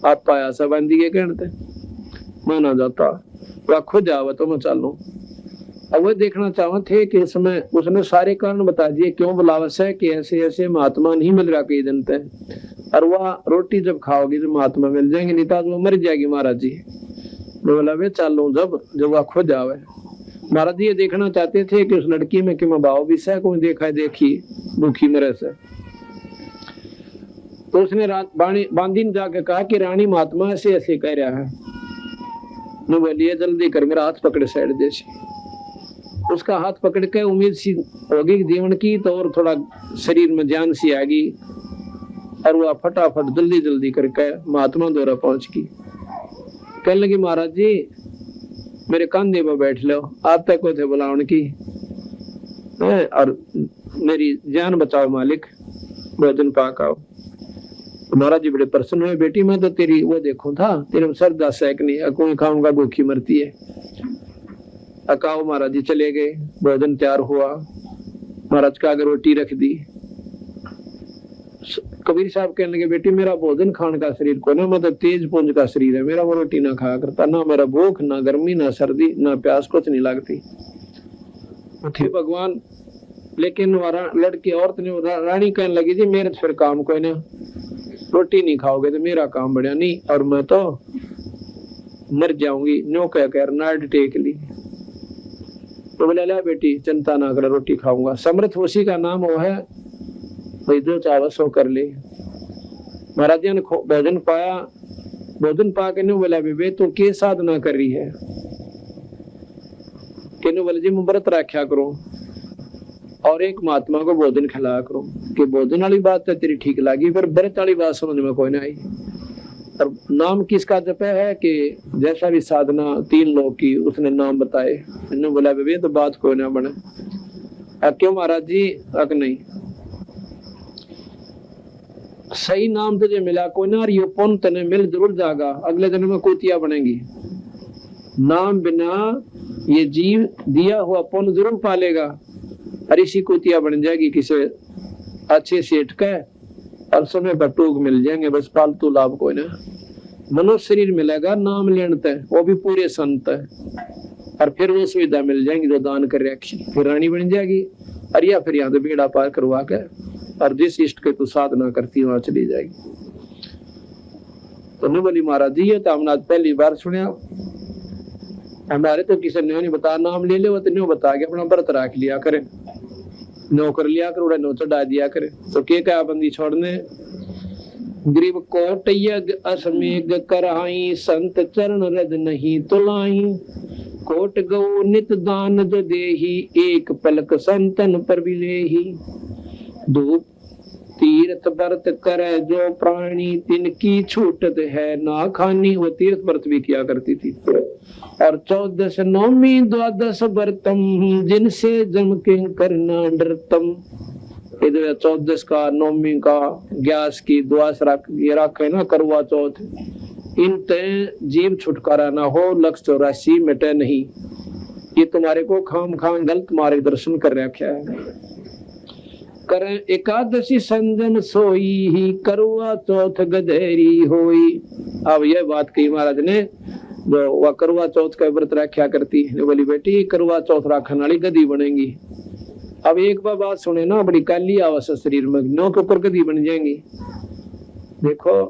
आप पाया सा बांदी के कहते मैं ना जाता, वह खुद जावा तो मैं चालू। अब वो देखना चाहते थे कि इसमें उसने सारे कारण बता दिए क्यों बुलावस है, कि ऐसे ऐसे महात्मा नहीं मिल रहा कई दिन तक, और वह रोटी जब खाओगी तो महात्मा मिल जाएंगे, नहीं तो वो मर जाएगी महाराज जी। बोला वे चालू जब वह खुद आवे। महाराज जी ये देखना चाहते थे कि उस लड़की में कि मैं भाव भी से कोई देखा देखी भूखी मरे से। तो उसने बांदी ने जाके कहा कि रानी महात्मा ऐसे ऐसे कह रहा है। बोलिए जल्दी कर मेरा हाथ पकड़ साइड दे। उसका हाथ पकड़ के उम्मीद सी होगी जीवन की, तो और थोड़ा शरीर में जान सी आ गई और वह फटाफट जल्दी जल्दी करके महात्मा द्वारा पहुंच गई। कहने लगी महाराज जी मेरे कंधे पर बैठ लो, आप तक को थे बुलावन की और मेरी जान बचाओ मालिक, भोजन पाक आओ। महाराज जी बड़े प्रसन्न हुए, बेटी मैं तो तेरी वो देखूं था तेरे श्रद्धा सैक नहीं, अकुई खाऊंगा भूखी मरती है। अकाओ महाराज जी चले गए, भोजन तैयार हुआ, महाराज का आगे रोटी रख दी। कबीर साहब कहने लगे बेटी मेरा भोजन खाने का शरीर को ना, मतलब तेज पुंज का शरीर है मेरा, वो रोटी ना खाया करता, ना मेरा भूख ना गर्मी ना सर्दी ना प्यास कुछ नहीं लगती थे भगवान। लेकिन लड़की औरत ने रानी कहने लगी जी मेरे फिर काम कोई ना, रोटी नहीं खाओगे तो मेरा काम बढ़िया नहीं और मैं तो मर जाऊंगी। नो कह कर नाड़ टेक ली। तो बोले ला बेटी चिंता ना कर रोटी खाऊंगा। समर्थ उसी का नाम वो है, भाई जो चाहे सो कर ले। महाराज जी ने भोजन पाया, भोजन पा के बोला बेबे तो के साधना कर रही है? कि बोले जी मैं व्रत रखा करूं और एक महात्मा को भोजन खिलाया करूं। कि भोजन वाली बात तो तेरी ठीक लगी, फिर व्रत वाली बात समझ में कोई ना आई। और नाम किसका जप है कि जैसा भी साधना 3 लोग की उसने नाम बताए। इन्होंने बोला बेबे तो बात कोई ना बने। क्यों महाराज जी? अक नहीं, सही नाम तुझे मिला कोई ना, और ये पुण्य तने मिल जरूर जाएगा, अगले जन्म में कुतिया बनेगी। नाम बिना ये जीव दिया हुआ पुण्य जरूर पालेगा और इसी कुतिया बन जाएगी किसी अच्छे सेठ का, और समय पर टूक मिल जाएंगे, बस फालतू लाभ कोई ना। मनुष्य शरीर मिलेगा नाम लेने तक, वो भी पूरे संत है, और फिर वो सुविधा मिल जाएंगी जो दान कर रखी, फिर रानी बन जाएगी, और या फिर यहाँ से बेड़ा पार करवा के और जिस इष्ट के तू साधना करती वहां चली जाएगी। तो नहीं बोली महाराज जी ये तो हमने आज पहली बार सुना, हमारे तो किसी ने नहीं बताया, नाम ले ले वो तो नहीं बता के अपना व्रत रख लिया करें। नौकर लिया कर उड़ा नो चढ़ा दिया करे। तो के क्या बंदी छोड़ने गरीब कोट यज्ञ असमेघ कराई संत चरण रज नहीं तुलाई कोट गौ नित दान जो देही एक पलक संतन पर बिलेही धूप तीर्थ व्रत करे जो प्राणी तिनकी छूटत है ना खानी। वो तीर्थ व्रत भी किया करती थी। और 14 नौमी 12 व्रतम जिनसे जम के करना डरतम। 14 का नौमी का ग्यास की द्वास ये रखे ना करवा चौथ। इन तय जीव छुटकारा ना हो लक्ष्य 84 मिटे नहीं। ये तुम्हारे को खाम खाम गलत मार्गदर्शन कर रखा है। करें एकादशी संजन सोई ही करवा चौथ गधेरी होई। अब यह बात कही महाराज ने जो वह करवा चौथ का व्रत रखा करती है बोली बेटी करवा चौथ रखने वाली गधी बनेगी। अब एक बार बात सुने ना बड़ी काली आवास शरीर में नौ के ऊपर गधी बन जाएंगी। देखो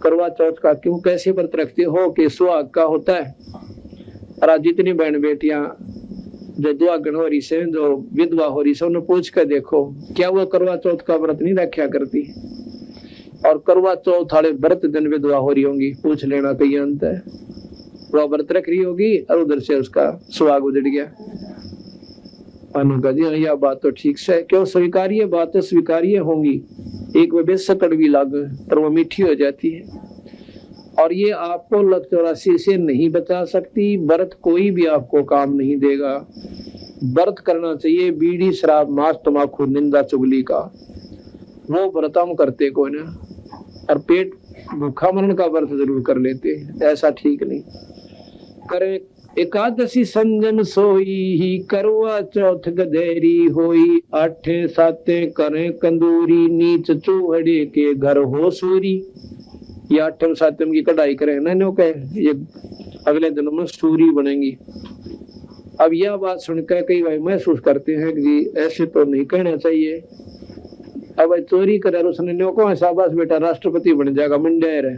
करवा चौथ का क्यों कैसे व्रत रखते हो कि सुहाग का होता है। और जितनी बहन बेटियां जो दुआगन हो रही से जो विधवा हो रही से उन्हें पूछ कर देखो क्या वो करवा चौथ का व्रत नहीं रखा करती। और करवा चौथ वाले व्रत दिन विधवा हो रही होंगी पूछ लेना कहीं अंत है। वो व्रत रख रही होगी और उधर से उसका सुहाग उजड़ गया। अनुका जी यह बात तो ठीक से क्यों स्वीकार्य बातें स्वीकार्य होंगी। एक वो बेशक कड़वी लागे पर वो मीठी हो जाती है। और ये आपको लक्ष्य 84 से नहीं बचा सकती। व्रत कोई भी आपको काम नहीं देगा। व्रत करना चाहिए बीड़ी शराब मांस तमाकू निंदा चुगली का। वो व्रत हम करते को ना और पेट भूखा मरण का व्रत जरूर कर लेते। ऐसा ठीक नहीं करे। एकादशी संजन सोई ही करवा चौथ गधेरी होई 8 7 करें कंदूरी नीच चूहड़े के घर हो सूरी। ये 8 7 की कढ़ाई करें ना नो कहे ये अगले दिनों में सूरी बनेंगी। अब यह बात सुनकर कई भाई महसूस करते हैं कि जी ऐसे तो नहीं कहना चाहिए। अब चोरी करे उसने नो को शाबाश बेटा राष्ट्रपति बन जाएगा मंडेर है।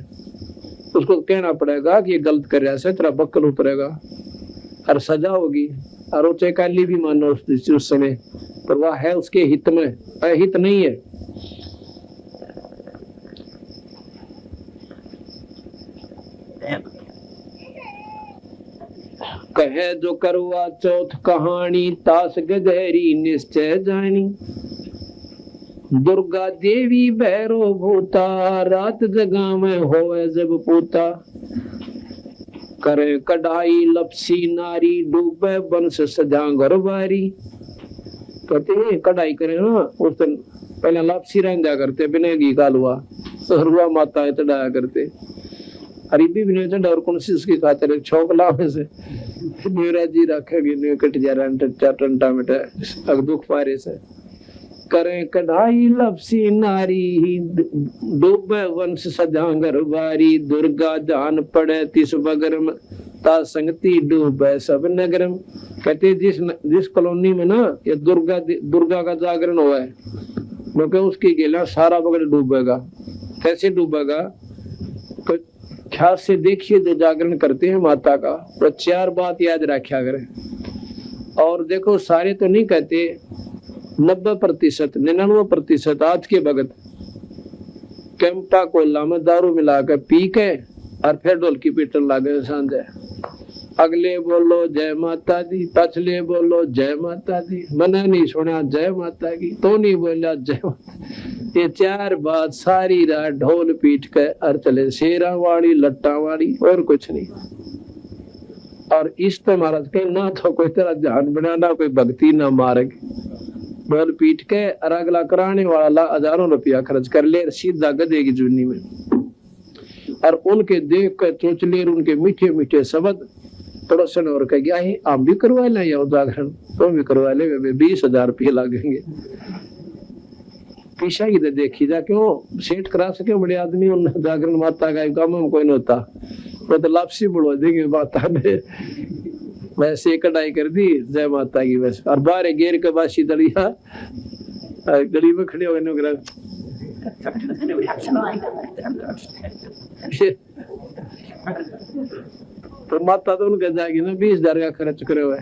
उसको कहना पड़ेगा कि ये गलत कर रहा है तेरा बक्कल उतरेगा और सजा होगी। और वो चेकाली भी मानो उस समय पर वह है उसके हित में अहित नहीं है। कहे जो करवा चौथ कहानी तास गधेरी निश्चय जानी। दुर्गा देवी भैरो भूता रात जगह में होवे जब पूता। करे कढ़ाई लपसी नारी डूबे वंश सजा घरबारी। कहते हैं कढ़ाई करे ना उस दिन पहले लपसी रंजा करते बिना घी का हलवा सहरुआ माता चढ़ाया करते। अरीबी भी नहीं चढ़ा और कौन सी उसकी खातिर छौक लावे से न्यूराज जी रखेगी न्यू कट जा रहा टंटा मिटा अग दुख पारे से। करें कढ़ाई लपसी नारी डूबे वंश सजांगर बारी। दुर्गा जान पड़े तिस बगरम ता संगति डूबे सब नगरम। कहते जिस कॉलोनी में ना ये दुर्गा का जागरण हुआ है क्योंकि उसकी गेला सारा बगल डूबेगा। कैसे डूबेगा तो ख्याल से देखिए जो जागरण करते हैं माता का तो 4 बात याद रखा करें। और देखो सारे तो नहीं कहते 90% 99% आज के भगत कैंपटा कोला में दारू मिलाकर पी के और फिर ढोलकी पीटन लागे सांझे। अगले बोलो जय माता दी पछले बोलो जय माता दी मैंने नहीं सुना जय माता की तो नहीं बोला जय माता। ये 4 बात सारी रात ढोल पीट के और चले शेरा वाली लट्टा वाली और कुछ नहीं। और इस तो महाराज के ना तो कोई तरह ध्यान बनाना कोई भक्ति ना मार्ग ढोल पीट के और अगला कराने वाला हजारों रुपया खर्च कर ले सीधा गधे की जूनी में। और उनके देख कर चोचले उनके मीठे मीठे शब्द पड़ोसन और कह गया है आप भी करवा लें या जागरण तो भी करवा ले 20,000 रुपये लगेंगे। पीछा ही तो देखी जा क्यों सेठ करा सके बड़े आदमी उन जागरण माता का काम में कोई नहीं होता वो तो लापसी बढ़वा देंगे माता ने। वैसे कढ़ाई कर दी जय माता की बस और बाहर गेर के बासी दलिया गली में खड़े हो तो माता तो उनके जाएगी ना 20,000 का खर्च करे हुए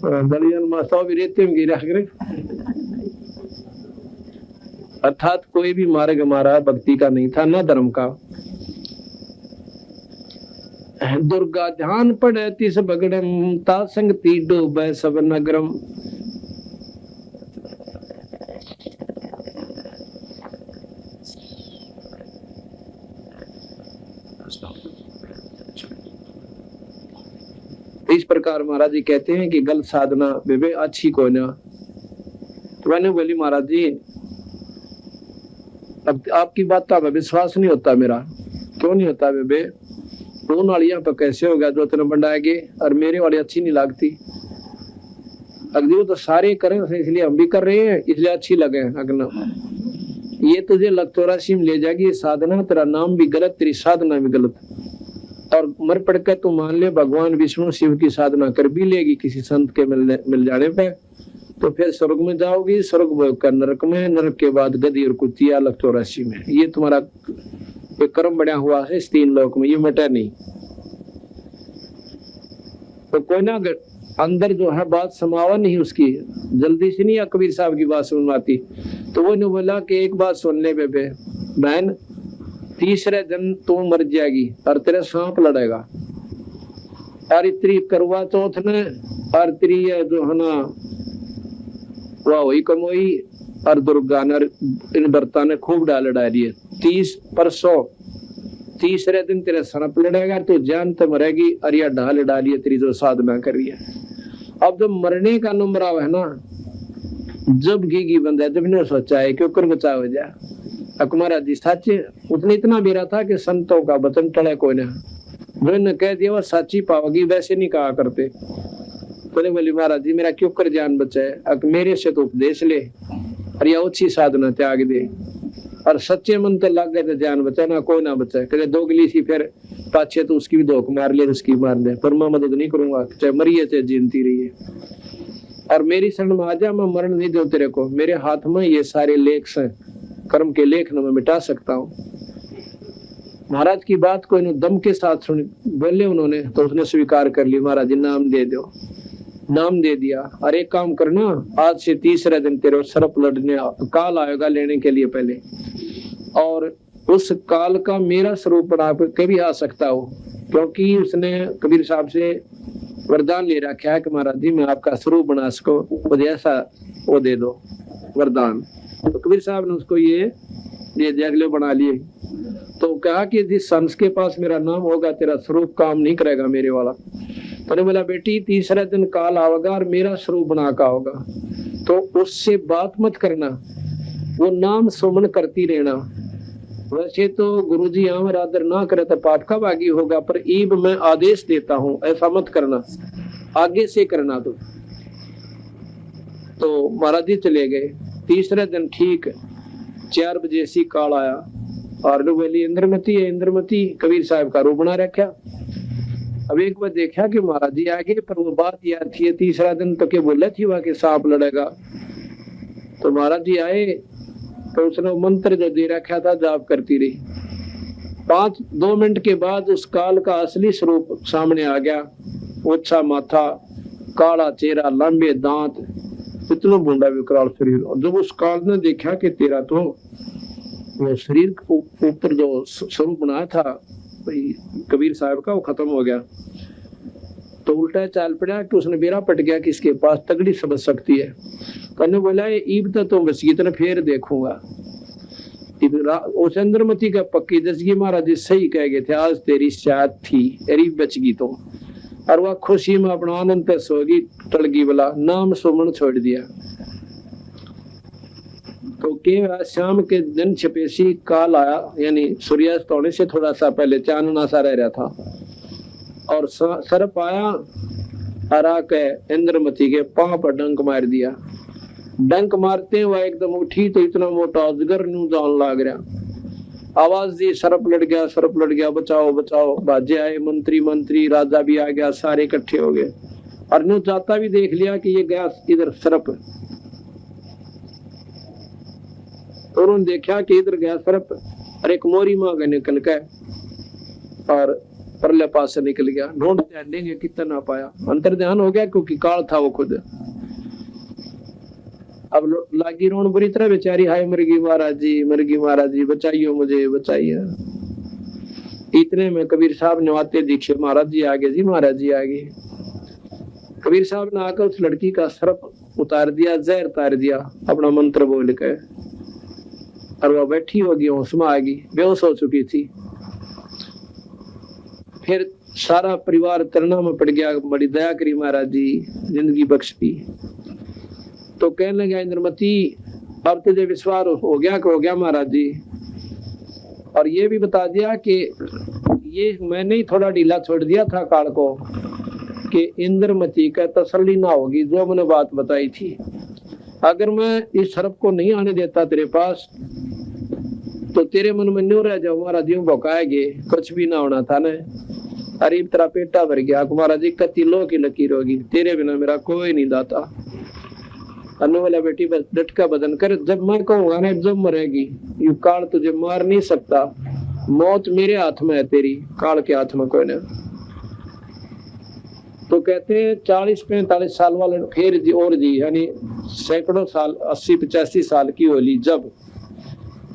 दलियन माता भी रेते में गिरा करे। अर्थात कोई भी मार्ग हमारा भक्ति का नहीं था, न धर्म का। दुर्गा ध्यान पड़े तिस बगड़म, ता संगति डूबे सब नगरम। इस प्रकार महाराज जी कहते हैं कि गलत साधना बेबे अच्छी कोई ना। तो मैंने बोली महाराज जी अब आपकी बात का विश्वास नहीं होता मेरा। क्यों नहीं होता बेबे? दो नालियां पर कैसे हो गया जो तेने बनाएगे और मेरे वाली अच्छी नहीं लगती। अगली तो सारे करें इसलिए हम भी कर रहे हैं, इसलिए अच्छी लगे। अगला ये तुझे लखतौरासी में ले जाएगी ये साधना, तेरा नाम भी गलत, तेरी साधना भी गलत। और मर पड़ कर तू मान ले भगवान विष्णु शिव की साधना कर भी लेगी किसी संत के मिल जाने पे, तो फिर स्वर्ग में जाओगी, स्वर्ग भोग कर नरक में, नरक के बाद गदी और कुतिया लखतौरासी में। ये तुम्हारा कर्म बढ़िया हुआ है इस 3 लोक में, ये मिटा नहीं। तो कोई ना अंदर जो है बात समावा नहीं उसकी, जल्दी से नहीं कबीर साहब की बात सुनवाती। तो वो ने बोला कि एक बात सुन ले बेबे बहन, तीसरे दिन तू मर जाएगी और तेरे सांप लड़ेगा। और इतनी करवा चौथ ने और तेरी जो है ना वह वही कमोई और दुर्गा ने इन बर्ता ने खूब डाल डाली है। 30 परसों तीसरे दिन तेरे सनप लड़ेगा, तो जान तो मरेगी और यह ढाल डाली है तेरी जो साधना कर रही है। अब जब मरने का नंबर आवे है ना, जब घी बंदा जब ने सोचा है कि ऊपर बचा हो जाए। अकुमारा जी सच्चे उतने इतना बेरा था कि संतों का वचन टले कोई ना, जो इन्हें कह दिया वो सच्ची पाओगी, वैसे नहीं कहा करते। बोले बोली महाराज जी मेरा क्यों कर जान बचाए, मेरे से तो उपदेश ले और यह अच्छी साधना त्याग दे। और सच्चे मन तो लग गए तो जान बचाए ना कोई ना बचाए। कहे दोगली सी फिर पाछे तो उसकी भी धोख मार ले, उसकी मार ले, पर मैं मदद नहीं करूंगा, चाहे मरिए चाहे जीनती रहिए। और मेरी शरण में आ जा, मैं मरण नहीं दूं तेरे को। मेरे हाथ में ये सारे लेख हैं, कर्म के लेख न मैं मिटा सकता हूँ। महाराज की बात को इन्होंने दम के साथ सुनी, बोले उन्होंने, तो उसने स्वीकार कर लिया। महाराज जी नाम दे दो, नाम दे दिया। और एक काम करना, आज से तीसरे दिन तेरे सर्प लड़ने काल आएगा लेने के लिए पहले, और उस काल का मेरा स्वरूप बना के भी आ सकता हो, क्योंकि उसने कबीर साहब से वरदान ले रखा है कि महाराज जी मैं आपका स्वरूप बना सको, मुझे ऐसा वो दे दो वरदान। तो कबीर साहब ने उसको ये अगले बना लिए। तो कहा कि जिस संस के पास मेरा नाम होगा तेरा स्वरूप काम नहीं करेगा मेरे वाला। तो बोला बेटी तीसरे दिन काल आवेगा और मेरा स्वरूप बना का होगा, तो उससे बात मत करना, वो नाम सुमन करती रहना। वैसे तो गुरुजी हमारे आदर ना करे तो पाप का भागी होगा, पर ईब मैं आदेश देता हूँ ऐसा मत करना, आगे से करना। तो महाराज जी चले गए। तीसरे दिन ठीक 4 बजे सी काल आया और बोली इंद्रमती है, इंद्रमती कबीर साहब का रूप बना रखा। अब एक बार देखा कि महाराज जी आगे, पर वो बात याद थी तीसरा दिन तो क्या बोले थी वहां के सांप लड़ेगा। तो महाराज जी आए तो उसने मंत्र जो दे रखा था जाप करती रही। 2 मिनट के बाद उस काल का असली स्वरूप सामने आ गया। ओछा माथा, काला चेहरा, लंबे दांत, इतना बूंदा विकराल शरीर। और जब उस काल ने देखा कि तेरा तो वो शरीर ऊपर जो स्वरूप बनाया था कबीर साहब का, वो खत्म हो गया, तो उल्टा चाल पड़ा कि उसने बेरा पट गया कि इसके पास तगड़ी समझ सकती है। कहने बोला ईब तो बच गई, तेने फिर देखूंगा। चंद्रमती का पक्की दसगी महाराज जी सही कह गए थे, आज तेरी शायद थी एरी बच गई तो। और वह खुशी में अपना आनंद सोगी टलगी वाला नाम सुमन छोड़ दिया। तो के शाम के दिन छपेसी काल आया, यानी सूर्यास्त होने से थोड़ा सा पहले चांदना सा रह रहा था, और सर्प आया हरा के इंद्रमती के पांव पर डंक मार दिया। डंक मारते वह एकदम उठी तो इतना मोटा अजगर न्यू जान लाग रहा। आवाज दी सर्प लड़ गया, सर्प लड़ गया, बचाओ बचाओ। बाजे आए मंत्री राजा भी आ गया, सारे इकट्ठे हो गए। और न्यू जाता भी देख लिया कि ये गया इधर सर्प, तो उन्होंने देखा कि इधर गया सर्प और एक मोरी मांग निकल के, और परले पास से निकल गया। ढूंढते ढूंढेंगे कितना ना पाया, अंतर ध्यान हो गया क्योंकि काल था वो खुद। अब लागी रोन बुरी तरह बेचारी, हाय मरगी महाराज जी, मरगी महाराज जी, बचाइयो मुझे, बचाइए। इतने में कबीर साहब ने आते दीक्षे, महाराज जी आगे जी, महाराज जी आगे। कबीर साहब ने आकर उस लड़की का सर्प उतार दिया, जहर उतार दिया अपना मंत्र बोल के, और वह बैठी होगी, होश में आ गई, बेहोश हो चुकी थी। फिर सारा परिवार तरना में पड़ गया, बड़ी दया करी महाराज जी, जिंदगी बख्श दी। तो कहने लगा इंद्रमती, अब तुझे विश्वास हो गया कि हो गया महाराज जी, और ये भी बता दिया कि ये मैंने ही थोड़ा ढीला छोड़ दिया था काल को कि इंद्रमती का तसल्ली ना होगी जो मैंने बात बताई थी। अगर मैं इस सर्प को नहीं आने देता तेरे पास तो तेरे मन में न्यू रह जाओ महाराज जी, भौकाएंगे, कुछ भी ना होना था न। अरे तेरा पेटा भर गया महाराज जी, कति लो की लकीर होगी, तेरे बिना मेरा कोई नहीं दाता। अनु वाला बेटी बस डटका बदन कर, जब मैं कहूंगा ना जब मरेगी, यू काल तुझे मार नहीं सकता, मौत मेरे हाथ में है, तेरी काल के हाथ में कोई नहीं। तो कहते हैं 40-45 साल वाले फिर जी और जी, यानी सैकड़ों साल, 80-85 साल की होली जब,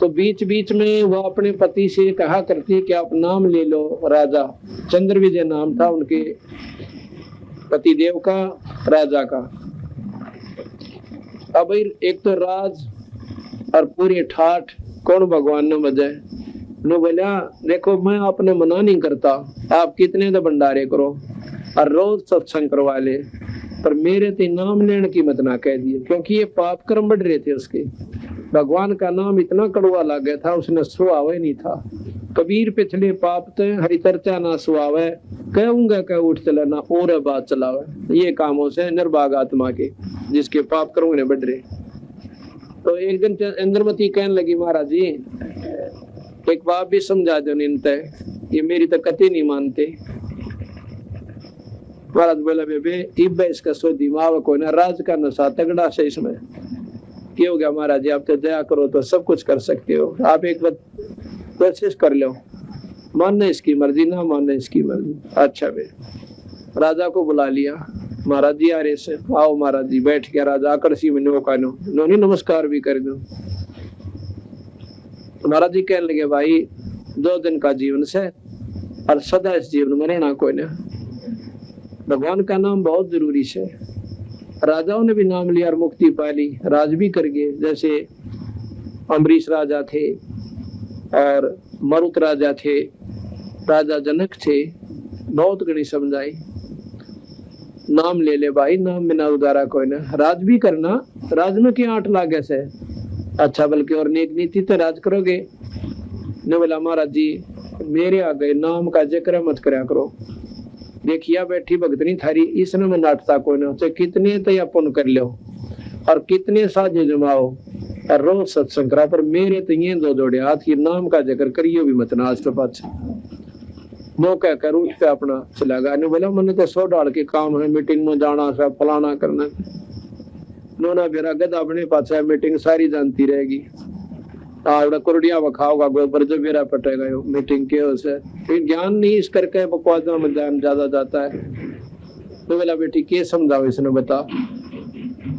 तो बीच बीच में वो अपने पति से कहा करती कि आप नाम ले लो राजा। चंद्र विजय नाम था उनके पति देव का, राजा का। अब एक तो राज और पूरी ठाठ कौन भगवान ने बजाए। नो बोला देखो मैं आपने मना नहीं करता, आप कितने तो भंडारे करो और रोज सत्संग करवा ले, पर मेरे ते नाम लेने की मत ना कह दिए, क्योंकि ये पाप कर्म बढ़ रहे थे उसके। भगवान का नाम इतना कड़वा लग गया था, उसने सुहाव ही नहीं था। कबीर पिछले पाप ते हरि चर्चा ना सुहावे, कहूंगा कह उठ चलना और बात चलावे। ये कामों से निर्भाग आत्मा के जिसके पाप कर्म ने बढ़ रहे। तो एक दिन इंद्रमती कहने लगी महाराज जी एक बात भी समझा दो निंत, ये मेरी तो कति नहीं मानते। महाराज बोला बेबे इब इसका सो दिमाग को ना, राज का नशा तगड़ा से इसमें। क्या हो गया महाराज जी, आप तो दया करो तो सब कुछ कर सकते हो, आप एक बार कोशिश कर लो, मानने इसकी मर्जी ना मानने इसकी मर्जी। अच्छा बे, राजा को बुला लिया, महाराज जी आ रहे से, आओ महाराज जी। बैठ गया राजा, आकर्षी में नोनी नमस्कार भी कर दो। महाराज जी कहने लगे भाई 2 दिन का जीवन से और सदा इस जीवन में रहना कोई ना, भगवान का नाम बहुत जरूरी है। राजाओं ने भी नाम लिया और मुक्ति पा ली, राज भी कर गए। जैसे अम्बरीश राजा थे और मरुत राजा थे, राजा जनक थे, बहुत गणी समझाई। नाम ले ले भाई, नाम बिना उदारा कोई ना, राज भी करना, राज में क्या 8 लाख ऐसे अच्छा, बल्कि और नेक नीति तो राज करोगे। ने बोला महाराज जी मेरे आ गए, नाम का जिक्र मत करा करो, देखिया बैठी भगतनी थारी, इसने में नाटता कोई ना, चाहे कितने तो अपन कर लो और कितने साझे जमाओ और रोज सत्संग करा, पर मेरे तो ये 2 जोड़े हाथ, ये नाम का जिक्र करियो भी मत ना आज तो पाछे। मौका कर उठ पे अपना चला गया। ने बोला मैंने तो 100 डाल के काम है, मीटिंग में जाना सब फलाना करना। नोना बेरा गदा अपने पास मीटिंग सारी जानती रहेगी, आवड़ा कुरडिया बखाओगा गोबर जो मेरा पटेगा यो मीटिंग के उसे ज्ञान नहीं इस करके बकवासा में ध्यान ज्यादा जाता है। तो बोला बेटी के समझाओ इसने बता।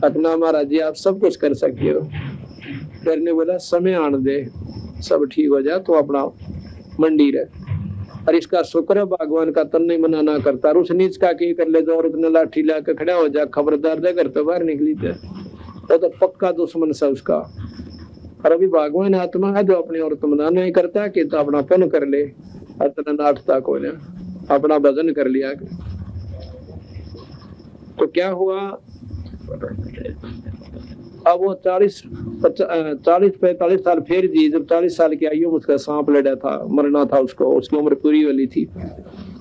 अपना महाराज जी आप सब कुछ कर सकते हो। फिर ने बोला समय आने दे, सब ठीक हो जाए तो अपना मंडी रहे। और इसका शुक्र है भगवान का तन नहीं मना ना करता, उस नीच का की कर ले जो औरत ने लाठी लाके खड़ा हो जा, खबरदार दे घर तो बाहर निकली थे, तो पक्का दुश्मन से उसका। और अभी भगवान आत्मा है जो अपनी औरत मना नहीं करता कि तो अपना पन कर ले, अपना नाटता को ले, अपना भजन कर लिया। तो क्या हुआ, अब वो 40-45 साल फिर जी, जब 40 साल की आयु में उसका सांप लड़ा था, मरना था उसको, उसकी उम्र पूरी वाली थी।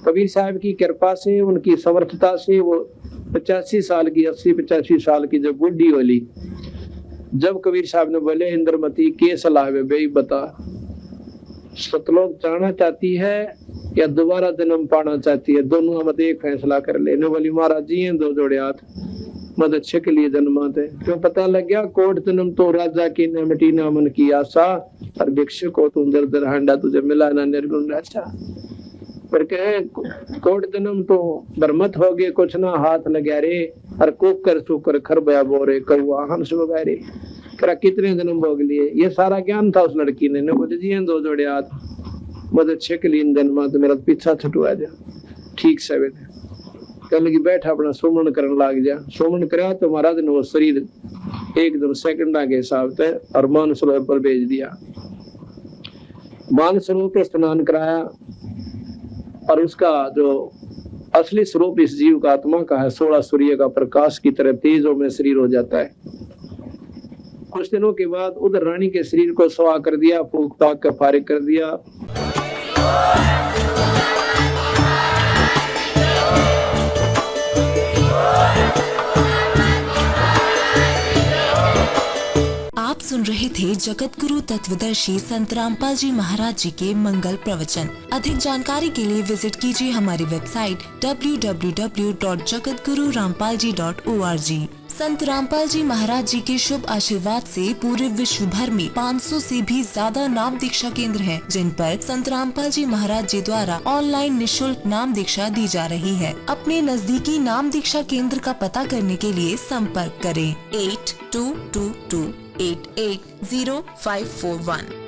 कबीर साहब की कृपा से, उनकी समर्थता से वो 85 साल की, 80-85 साल की जब बुढ़ी वाली, जब कबीर साहब ने बोले इंद्रमती के सलाह है भाई बता, सतलोक जाना चाहती है या दोबारा जन्म पाना चाहती है, दोनों मत एक फैसला कर ले। ने बोली महाराज जी हैं 2 जोड़े हाथ, मत अच्छे के लिए जन्माते। क्यों पता लग गया कोट जन्म तो राजा की न मिटी ना मन की आशा, और भिक्षु को तुम दर दर हांडा तुझे मिला ना निर्गुण राशा। पर कहे कोट जन्म तो बरमत हो गए कुछ ना हाथ लगा रे और कुकर सुकर खरबया बोरे कौआ हंस वगैरे करा कितने जन्म भोग लिए। ये सारा ज्ञान था उस लड़की ने बोले जी दो जोड़े हाथ मदद छकलीन जन्मा तो मेरा पीछा छुटवा जा ठीक से बेटे कह लगी बैठा अपना सुमन करने लग जा। सुमन करा तो महाराज ने वो शरीर एकदम सेकंडा के हिसाब से और मानसरोवर पर भेज दिया। मानसरोवर पे स्नान कराया और उसका जो असली स्वरूप इस जीव का आत्मा का है 16 सूर्य का प्रकाश की तरह तेजों में शरीर हो जाता है। कुछ दिनों के बाद उधर रानी के शरीर को सुहा कर दिया, फूक ताक कर फारिग कर दिया। आप सुन रहे थे जगत गुरु तत्वदर्शी संत रामपाल जी महाराज जी के मंगल प्रवचन। अधिक जानकारी के लिए विजिट कीजिए हमारी वेबसाइट www.jagatgururampalji.org। संत रामपाल जी महाराज जी के शुभ आशीर्वाद से पूरे विश्व भर में 500 से भी ज्यादा नाम दीक्षा केंद्र हैं, जिन पर संत रामपाल जी महाराज जी द्वारा ऑनलाइन निशुल्क नाम दीक्षा दी जा रही है। अपने नजदीकी नाम दीक्षा केंद्र का पता करने के लिए संपर्क करें 8222880541।